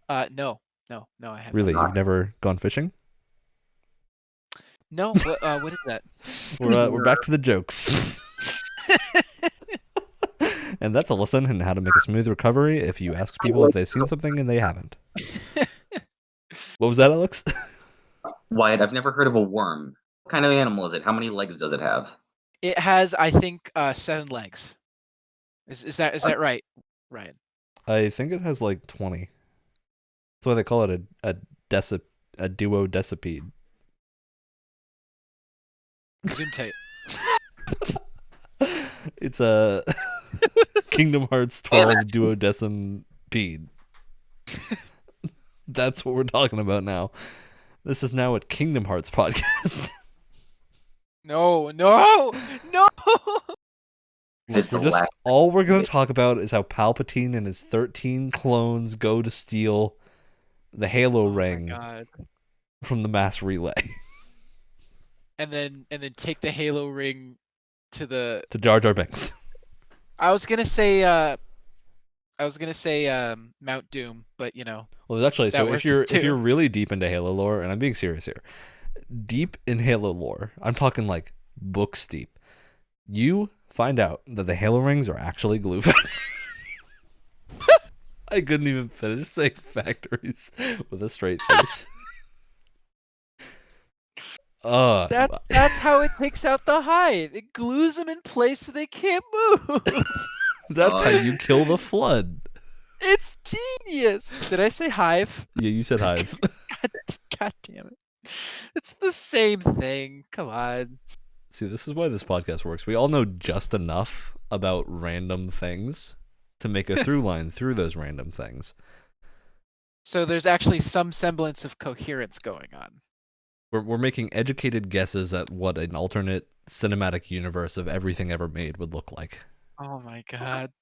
No, I have Really? not. You've never gone fishing? No, what is that? We're back to the jokes. And that's a lesson in how to make a smooth recovery if you ask people if they've seen something and they haven't. What was that, Alex? Wyatt, I've never heard of a worm. What kind of animal is it? How many legs does it have? It has, I think, 7 legs. Is that right, Ryan? I think it has like 20. That's why they call it a duodecipede. Zoom tape. It's a Kingdom Hearts 12 duodecipede. That's what we're talking about now. This is now a Kingdom Hearts podcast. No. It's Look, the last. all we're going to talk about is how Palpatine and his 13 clones go to steal the Halo Oh my ring god. from the mass relay And then take the Halo ring to the. to Jar Jar Binks. I was gonna say Mount Doom, but you know. Well, there's actually, That so works if you're too. really deep into Halo lore, and I'm being serious here, deep in Halo lore, I'm talking like books deep, you find out that the Halo rings are actually glue factories. I couldn't even finish saying factories with a straight face. That's how it takes out the hive. It glues them in place so they can't move. That's how you kill the flood. It's genius. Did I say hive? Yeah, you said hive. God damn it. It's the same thing. Come on. See, this is why this podcast works. We all know just enough about random things to make a through line through those random things. So there's actually some semblance of coherence going on. We're making educated guesses at what an alternate cinematic universe of everything ever made would look like. Oh my god.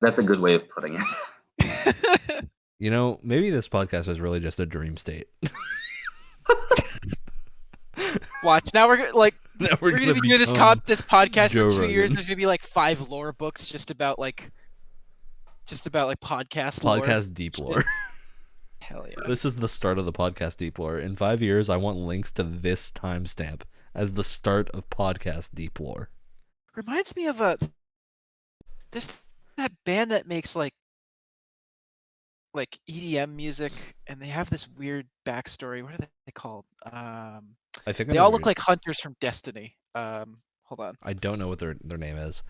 That's a good way of putting it. You know, maybe this podcast is really just a dream state. Watch. Now we're like Now we're gonna be doing this podcast for 2 years. There's gonna be like 5 lore books just about like podcast lore. Podcast deep lore. Hell yeah. This is the start of the podcast deep lore. In 5 years, I want links to this timestamp as the start of podcast deep lore. Reminds me of there's that band that makes like EDM music, and they have this weird backstory. What are they called? I think They all look like hunters from Destiny. Hold on. I don't know what their name is.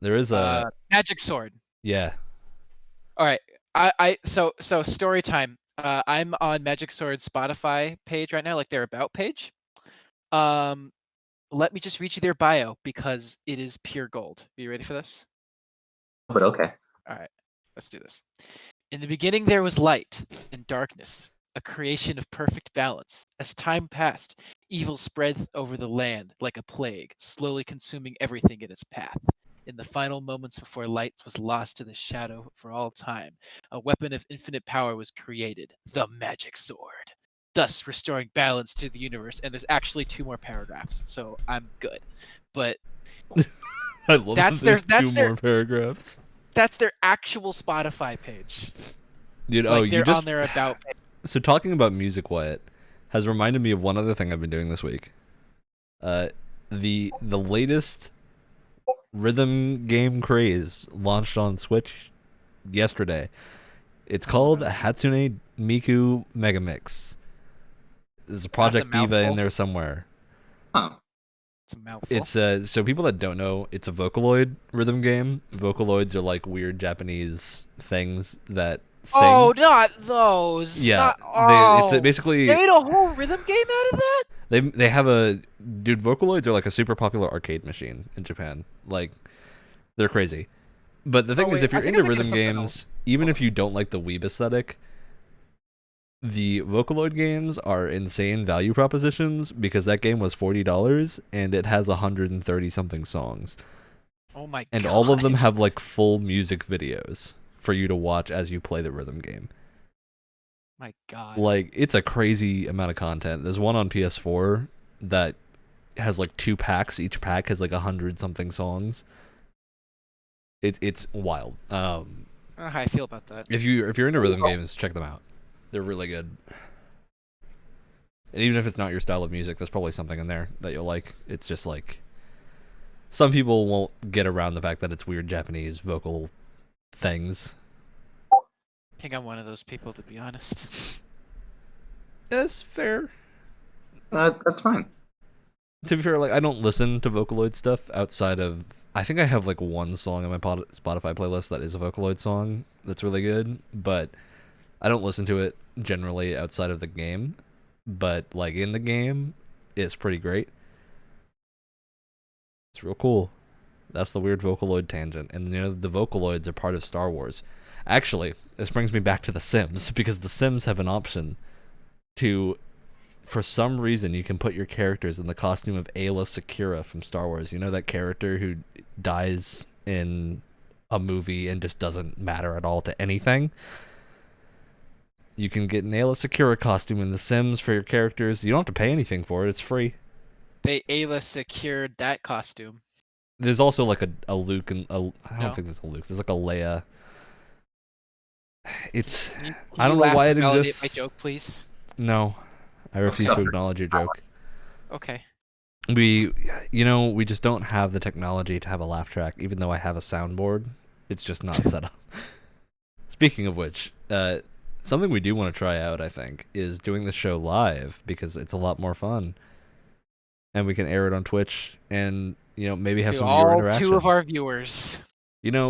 There is a Magic Sword. yeah. All right. So story time. I'm on Magic Sword's Spotify page right now, like their about page. Let me just read you their bio because it is pure gold. Are you ready for this? But okay. All right. Let's do this. In the beginning there was light and darkness, a creation of perfect balance. As time passed, evil spread over the land like a plague, slowly consuming everything in its path. In the final moments before light was lost to the shadow for all time, a weapon of infinite power was created, the Magic Sword, thus restoring balance to the universe. And there's actually 2 more paragraphs, so I'm good. But I love that's that there's their more paragraphs. that's their actual Spotify page. Dude, Like they're on their about page. So talking about music, Wyatt, has reminded me of one other thing I've been doing this week. The latest rhythm game craze launched on Switch yesterday. It's called Hatsune Miku Megamix. There's a Project Diva in mouthful. there somewhere. Huh. It's a mouthful. It's so people that don't know, it's a Vocaloid rhythm game. Vocaloids are like weird Japanese things that sing. Oh, not those. Yeah, it's Oh. basically They made a whole rhythm game out of that? they have a dude. Vocaloids are like a super popular arcade machine in Japan. Like they're crazy. But the thing is, wait, if I you're think into I'm thinking of rhythm something games, else. even if you don't like the weeb aesthetic, the Vocaloid games are insane value propositions because that game was $40 and it has 130 something songs. Oh my And god. all of them have like full music videos for you to watch as you play the rhythm game. My god. Like it's a crazy amount of content. There's one on PS4 that has like 2 packs. Each pack has like 100 something songs. It's wild. I don't know how I feel about that. If you're into rhythm games, check them out. They're really good. And even if it's not your style of music, there's probably something in there that you'll like. It's just like some people won't get around the fact that it's weird Japanese vocal things. I think I'm one of those people, to be honest. That's fair. That's fine. To be fair, like I don't listen to Vocaloid stuff outside of I think I have like one song on my Spotify playlist that is a Vocaloid song that's really good, but I don't listen to it generally outside of the game. But like in the game, it's pretty great. It's real cool. That's the weird Vocaloid tangent. And you know the Vocaloids are part of Star Wars. Actually, this brings me back to The Sims because The Sims have an option to for some reason you can put your characters in the costume of Ayla Secura from Star Wars. You know that character who dies in a movie and just doesn't matter at all to anything? You can get an Ayla Secura costume in The Sims for your characters. You don't have to pay anything for it. It's free. They Ayla secured that costume. There's also like a Luke and I don't No. think there's a Luke. There's like a Leia. It's Can I don't you know why laugh it to validate exists. my joke, please? No, I refuse to acknowledge your joke. Okay. We just don't have the technology to have a laugh track, even though I have a soundboard. It's just not set up. Speaking of which, something we do want to try out, I think, is doing the show live because it's a lot more fun. And we can air it on Twitch and, maybe have To some viewer all interaction. 2 of our viewers.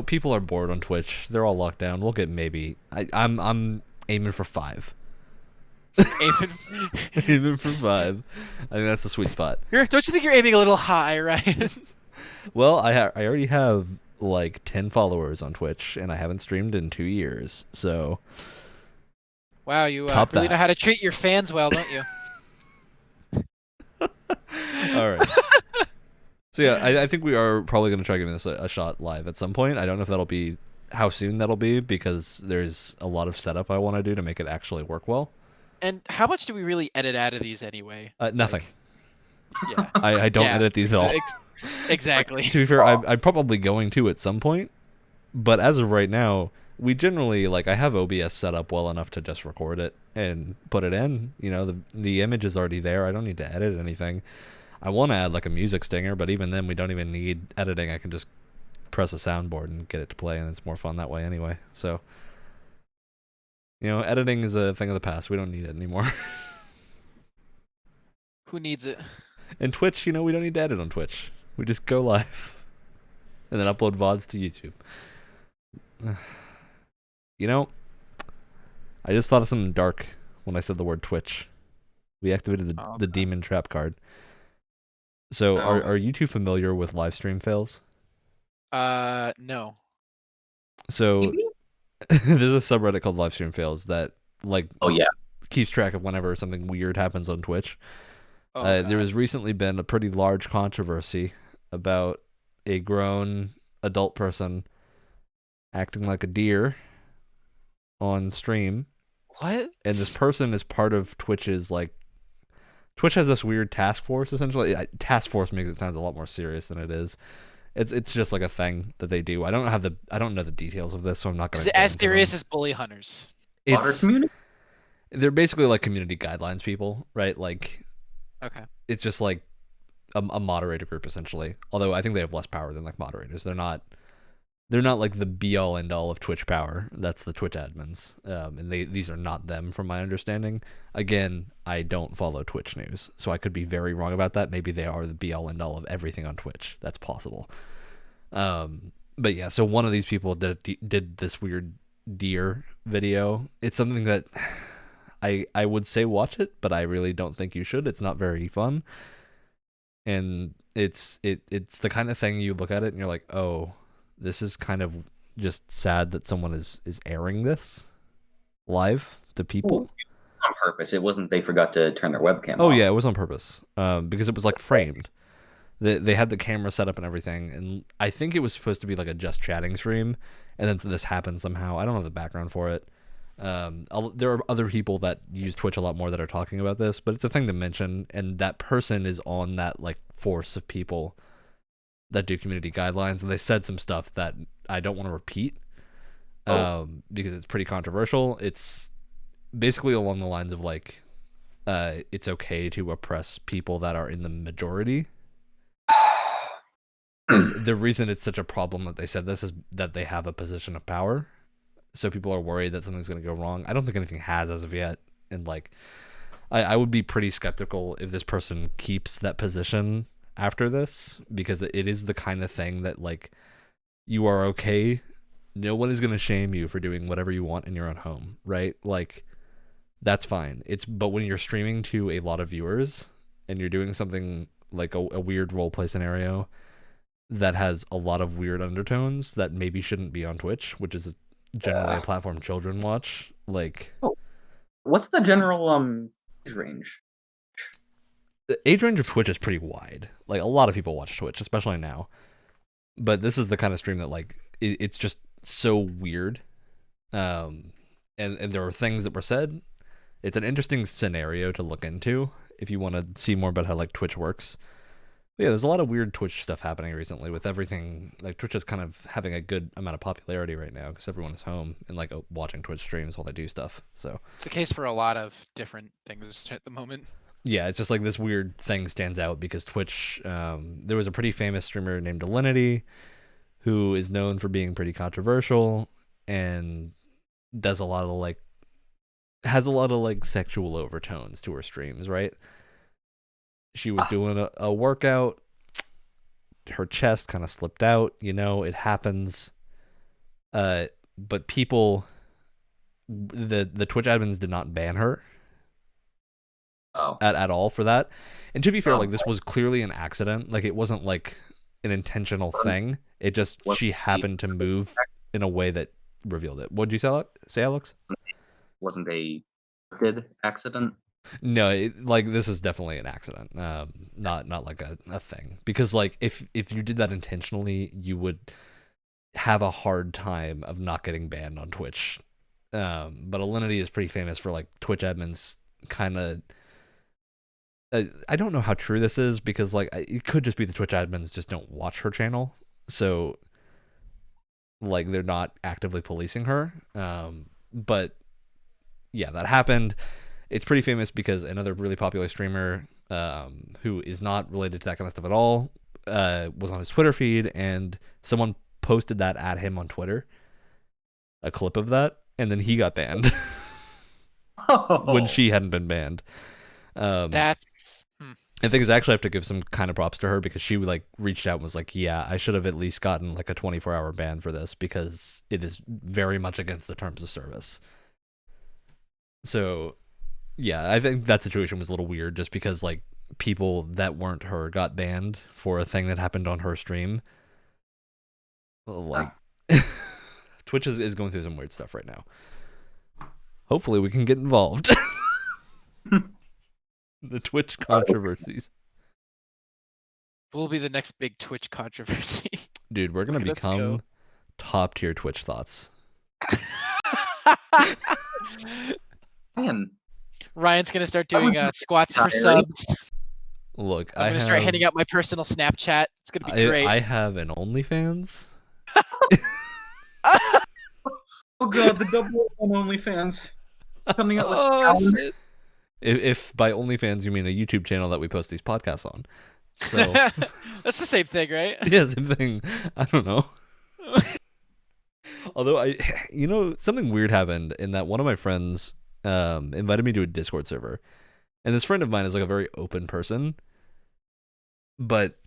People are bored on Twitch. They're all locked down. We'll get maybe I'm aiming for 5. Aiming for 5. I think that's the sweet spot. Don't you think you're aiming a little high, Ryan? Well, I already have like 10 followers on Twitch, and I haven't streamed in 2 years. So Wow, you Top really that. know how to treat your fans well, don't you? all right. So yeah, I think we are probably going to try giving this a shot live at some point. I don't know if that'll be how soon that'll be because there's a lot of setup I want to do to make it actually work well. And how much do we really edit out of these anyway? Nothing. Yeah. I don't Yeah. edit these at all. Exactly. To be fair, I'm probably going to at some point, but as of right now, we generally I have OBS set up well enough to just record it and put it in. The image is already there. I don't need to edit anything. I want to add a music stinger, but even then, we don't even need editing. I can just press a soundboard and get it to play, and it's more fun that way anyway. So, editing is a thing of the past. We don't need it anymore. Who needs it? And Twitch, we don't need to edit on Twitch. We just go live and then upload VODs to YouTube. I just thought of something dark when I said the word Twitch. We activated the demon trap card. So are you two familiar with live stream fails? No. So there's a subreddit called live stream fails that Oh yeah. keeps track of whenever something weird happens on Twitch. Oh, There has recently been a pretty large controversy about a grown adult person acting like a deer on stream. What? And this person is part of Twitch's Twitch has this weird task force essentially. Task force makes it sound a lot more serious than it is. It's just a thing that they do. I don't know the details of this, so I'm not going to. Is it as serious as bully hunters? Community? They're basically community guidelines people, right? Okay. It's just a moderator group essentially. Although I think they have less power than moderators. They're not they're not like the be all end all of Twitch power. That's the Twitch admins, and these are not them from my understanding. Again, I don't follow Twitch news, so I could be very wrong about that. Maybe they are the be all end all of everything on Twitch. That's possible. But yeah, so one of these people did this weird deer video. It's something that I would say watch it, but I really don't think you should. It's not very fun, and it's the kind of thing you look at it and you're like, oh, this is kind of just sad that someone is airing this live to people. Ooh, on purpose. It wasn't they forgot to turn their webcam Oh off. yeah, it was on purpose. Because it was like framed. They had the camera set up and everything, and I think it was supposed to be like a just chatting stream, and then this happened somehow. I don't know the background for it. There are other people that use Twitch a lot more that are talking about this, but it's a thing to mention, and that person is on that like force of people that do community guidelines, and they said some stuff that I don't want to repeat because it's pretty controversial. It's basically along the lines of like, it's okay to oppress people that are in the majority. And the reason it's such a problem that they said this is that they have a position of power. So people are worried that something's going to go wrong. I don't think anything has as of yet. And like, I would be pretty skeptical if this person keeps that position after this, because it is the kind of thing that like, you are okay. No one is going to shame you for doing whatever you want in your own home, right? Like, that's fine. But when you're streaming to a lot of viewers and you're doing something like a weird role play scenario that has a lot of weird undertones that maybe shouldn't be on Twitch, which is generally a platform children watch. Like, what's the general age range? The age range of Twitch is pretty wide. Like, a lot of people watch Twitch, especially now. But this is the kind of stream that like it's just so weird. And there are things that were said. It's an interesting scenario to look into if you want to see more about how like Twitch works. But yeah, there's a lot of weird Twitch stuff happening recently with everything. Like, Twitch is kind of having a good amount of popularity right now because everyone is home and like watching Twitch streams while they do stuff. So It's the case for a lot of different things at the moment. yeah, it's just like this weird thing stands out because Twitch. There was a pretty famous streamer named Alinity who is known for being pretty controversial and does a lot of like has a lot of like sexual overtones to her streams, right? She was doing a workout, her chest kind of slipped out, it happens. But people, the Twitch admins did not ban her at all for that. And to be fair, like, this was clearly an accident. Like, it wasn't like an intentional thing. It just, she happened to move in a way that revealed it. What'd you say, Alex? Wasn't a scripted accident? No, like, this is definitely an accident. Not like a thing. Because like, if you did that intentionally, you would have a hard time of not getting banned on Twitch. But Alinity is pretty famous for like Twitch admins kind of. I don't know how true this is because like it could just be the Twitch admins just don't watch her channel, so like they're not actively policing her. But yeah, that happened. It's pretty famous because another really popular streamer who is not related to that kind of stuff at all was on his Twitter feed, and someone posted that at him on Twitter, a clip of that, and then he got banned when she hadn't been banned. I think I actually have to give some kind of props to her because she like reached out and was like, yeah, I should have at least gotten like a 24-hour ban for this because it is very much against the terms of service. So yeah, I think that situation was a little weird just because like people that weren't her got banned for a thing that happened on her stream. Like, Twitch is going through some weird stuff right now. Hopefully we can get involved. The Twitch controversies. Will be the next big Twitch controversy. Dude, we're going to become top tier Twitch thoughts. Man. Ryan's going to start doing squats for subs. Look, I'm going to start handing out my personal Snapchat. It's going to be great. I have an OnlyFans. Oh god, the double on OnlyFans. Coming out with shit. If by OnlyFans you mean a YouTube channel that we post these podcasts on. So that's the same thing, right? Yeah, same thing. I don't know. Although something weird happened in that one of my friends invited me to a Discord server, and this friend of mine is like a very open person, but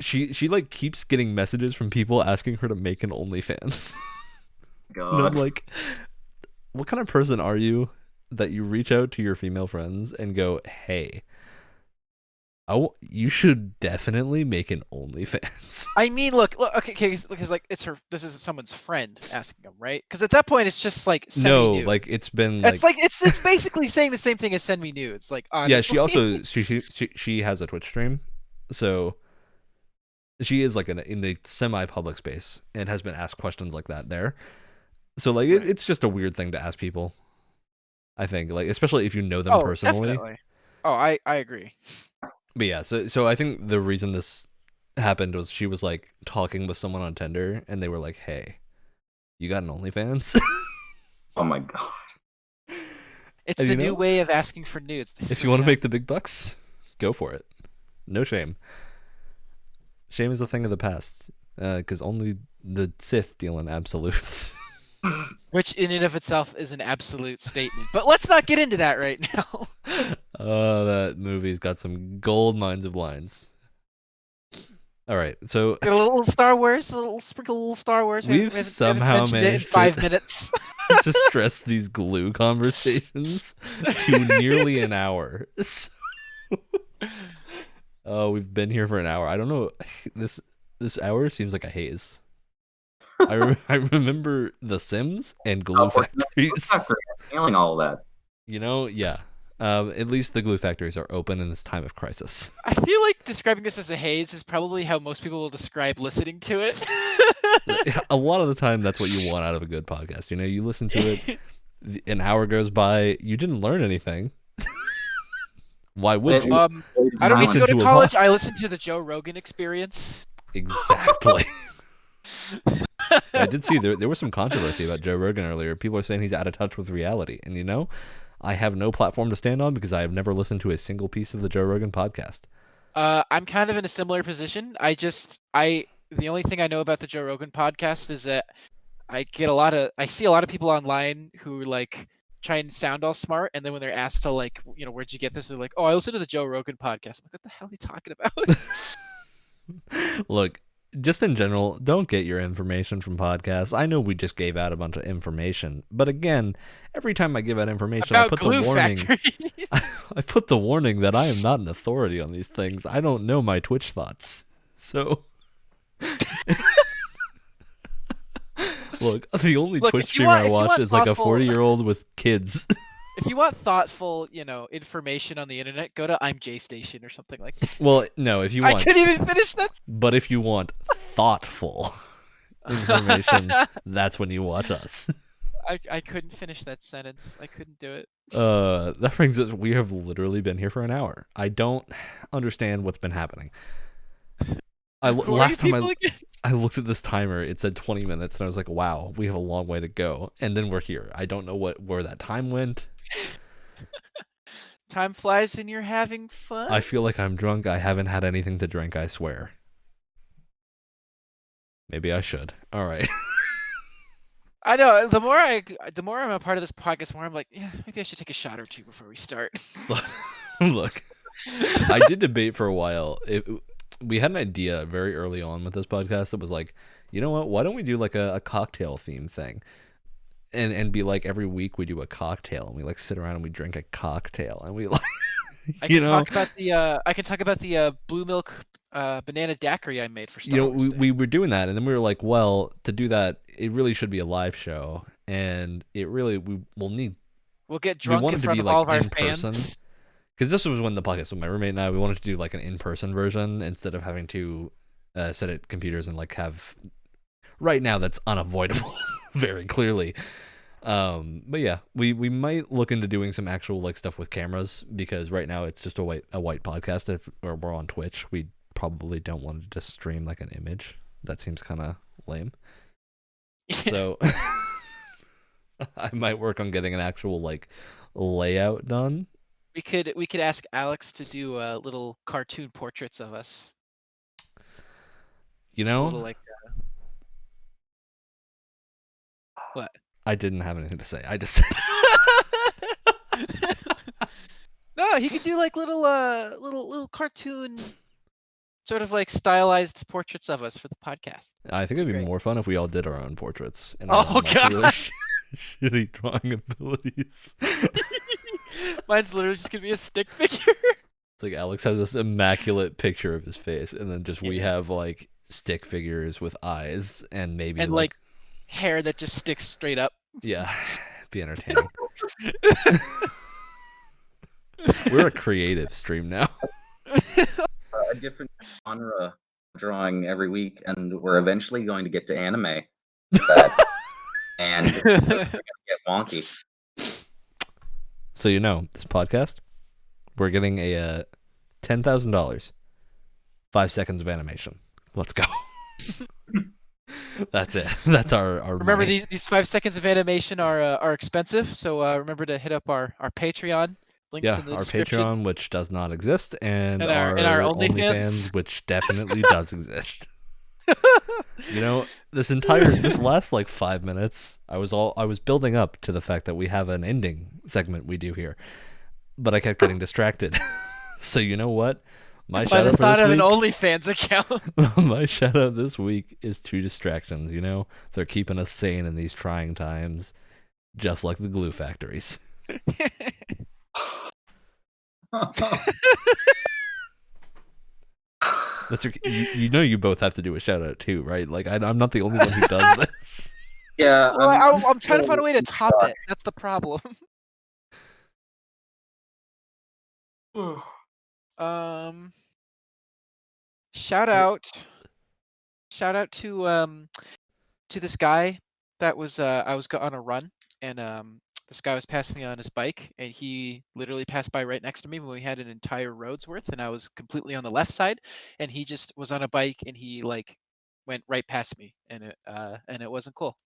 she like keeps getting messages from people asking her to make an OnlyFans. And I'm God. like, what kind of person are you that you reach out to your female friends and go, hey, you should definitely make an OnlyFans. I mean, look, okay, because like this is someone's friend asking them, right? Because at that point, it's just like send me No, nudes. like it's been It's like it's basically saying the same thing as send me nudes. Like honestly. yeah. She also she has a Twitch stream, so she is like in the semi-public space and has been asked questions like that there. So like Right. it's just a weird thing to ask people. I think like especially if you know them Oh, personally. definitely. Oh, I agree. But yeah, so I think the reason this happened was she was like talking with someone on Tinder and they were like, "Hey, you got an OnlyFans?" Oh my God. It's And the new way of asking for nudes. if you want to make the big bucks, go for it. No shame. Shame is a thing of the past, because only the Sith deal in absolutes. Which in and of itself is an absolute statement. But let's not get into that right now. That movie's got some gold mines of lines. All right, so Get a little Star Wars, a little sprinkle, a little Star Wars. we've We haven't somehow mentioned it in managed 5 minutes. to stress these glue conversations to nearly an hour. So, oh, we've been here for an hour. I don't know. This hour seems like a haze. I remember The Sims and glue factories. Failing all of that. Yeah. At least the glue factories are open in this time of crisis. I feel like describing this as a haze is probably how most people will describe listening to it. A lot of the time, that's what you want out of a good podcast. You listen to it, an hour goes by, you didn't learn anything. Why would you? I don't need to Listen go to to a college. pod- I listened to the Joe Rogan Experience. Exactly. I did see there was some controversy about Joe Rogan earlier. People are saying he's out of touch with reality. And I have no platform to stand on because I have never listened to a single piece of the Joe Rogan podcast. I'm kind of in a similar position. The only thing I know about the Joe Rogan podcast is that I see a lot of people online who like try and sound all smart, and then when they're asked to like, where'd you get this? They're like, oh, I listened to the Joe Rogan podcast. I'm like, what the hell are you talking about? Look, just in general, don't get your information from podcasts. I know we just gave out a bunch of information, but again, every time I give out information, I About put the glue warning. factories. I put the warning that I am not an authority on these things. I don't know my Twitch thoughts. So, look, the only Twitch streamer I watch is like a 40-year-old with kids. If you want thoughtful, information on the internet, go to I'm J Station or something like that. Well, no, if you want, I couldn't even finish that. But if you want thoughtful information, that's when you watch us. I couldn't finish that sentence. I couldn't do it. That brings us. We have literally been here for an hour. I don't understand what's been happening. Last time I looked at this timer, it said 20 minutes, and I was like, "Wow, we have a long way to go." And then we're here. I don't know where that time went. Time flies when you're having fun. I feel like I'm drunk. I haven't had anything to drink. I swear. Maybe I should. All right. I know. The more I'm a part of this podcast, the more I'm like, yeah, maybe I should take a shot or two before we start. Look, I did debate for a while. We had an idea very early on with this podcast that was like, you know what? Why don't we do like a cocktail theme thing, and be like every week we do a cocktail and we like sit around and we drink a cocktail and we like, I can talk about the blue milk banana daiquiri I made for Star Wars Day. we were doing that, and then we were like, well, to do that, it really should be a live show, and We'll get drunk in front of all of our fans. Because this was when the podcast with my roommate and I, we wanted to do like an in-person version instead of having to sit at computers and like have. Right now, that's unavoidable, very clearly. But yeah, we might look into doing some actual like stuff with cameras, because right now it's just a white podcast. If we're on Twitch, we probably don't want to just stream like an image. That seems kind of lame. So I might work on getting an actual like layout done. We could ask Alex to do little cartoon portraits of us. You know, a little like What? I didn't have anything to say. I just said No, he could do like little cartoon, sort of like stylized portraits of us for the podcast. I think it'd be Great. more fun if we all did our own portraits and Oh, like really God. shitty drawing abilities. Mine's literally just gonna be a stick figure. It's like Alex has this immaculate picture of his face, and then just we Yeah. have like stick figures with eyes and maybe And like hair that just sticks straight up. yeah, be entertaining. We're a creative stream now. A different genre drawing every week, and we're eventually going to get to anime. That and it's gonna get wonky. So this podcast, we're getting a $10,000, 5 seconds of animation. Let's go. That's it. That's our Remember, money. these 5 seconds of animation are expensive, so remember to hit up our Patreon. Links in the our description. Patreon, which does not exist, and our OnlyFans, which definitely does exist. This last like 5 minutes, I was building up to the fact that we have an ending segment we do here, but I kept getting distracted. So you know what? My By the shout out thought for of this an week. OnlyFans account. My shout out this week is 2 distractions. They're keeping us sane in these trying times, just like the glue factories. That's you both have to do a shout out too, right? Like I'm not the only one who does this. Yeah, Well, I'm trying to find a way to top it. That's the problem. Shout out to this guy that was I was on a run, and this guy was passing me on his bike, and he literally passed by right next to me when we had an entire road's worth, and I was completely on the left side, and he just was on a bike, and he like went right past me, and it wasn't cool.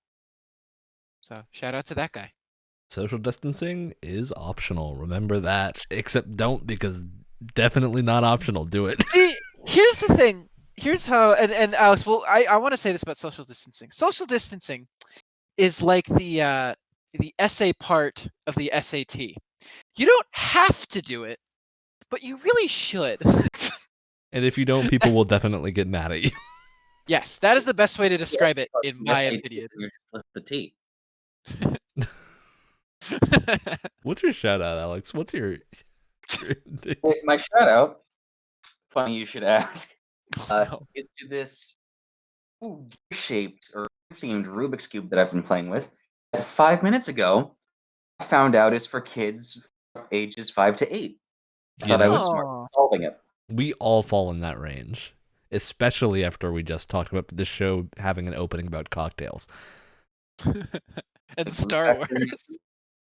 So shout out to that guy. Social distancing is optional. Remember that. Except don't, because definitely not optional. Do it. See, here's the thing. Here's how, and Alex, well, I want to say this about social distancing. Social distancing is like the essay part of the SAT. You don't have to do it, but you really should. And if you don't, people will definitely get mad at you. Yes, that is the best way to describe it, in my opinion. You just lift the T. What's your shout out, Alex? What's your My shout out, funny you should ask, No. is to this shaped or themed Rubik's Cube that I've been playing with. That 5 minutes ago, I found out is for kids ages 5 to 8. I thought I was smart Aw. solving it. We all fall in that range, especially after we just talked about this show having an opening about cocktails. And Star Wars.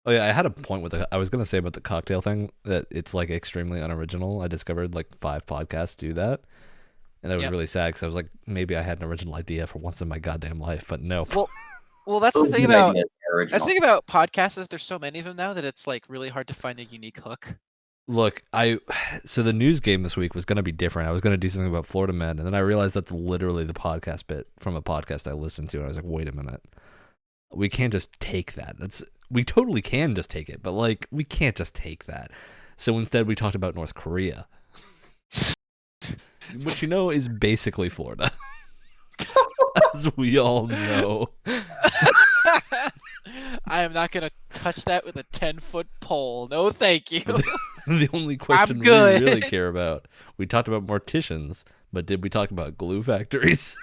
Oh yeah, I had a point with I was gonna say about the cocktail thing that it's like extremely unoriginal. I discovered like 5 podcasts do that, and that was really sad because I was like, maybe I had an original idea for once in my goddamn life, but no. Well, that's the thing Good about idea, original. that's the thing about podcasts is there's so many of them now that it's like really hard to find a unique hook. Look, so the news game this week was gonna be different. I was gonna do something about Florida Men, and then I realized that's literally the podcast bit from a podcast I listened to, and I was like, wait a minute. We can't just take that. We totally can just take it, but like we can't just take that. So instead we talked about North Korea. Which is basically Florida. As we all know. I am not gonna touch that with a 10-foot pole. No, thank you. The only question we really care about. We talked about morticians, but did we talk about glue factories?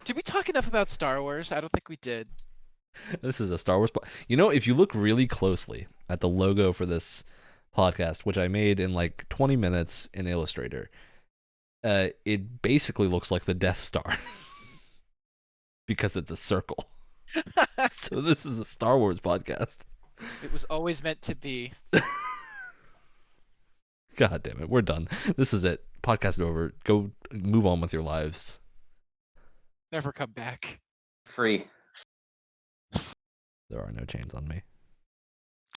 Did we talk enough about Star Wars? I don't think we did. This is a Star Wars. If you look really closely at the logo for this podcast, which I made in like 20 minutes in Illustrator, it basically looks like the Death Star because it's a circle. So this is a Star Wars podcast. It was always meant to be. God damn it, we're done. This is it. Podcast over. Go move on with your lives. Never come back. Free. There are no chains on me.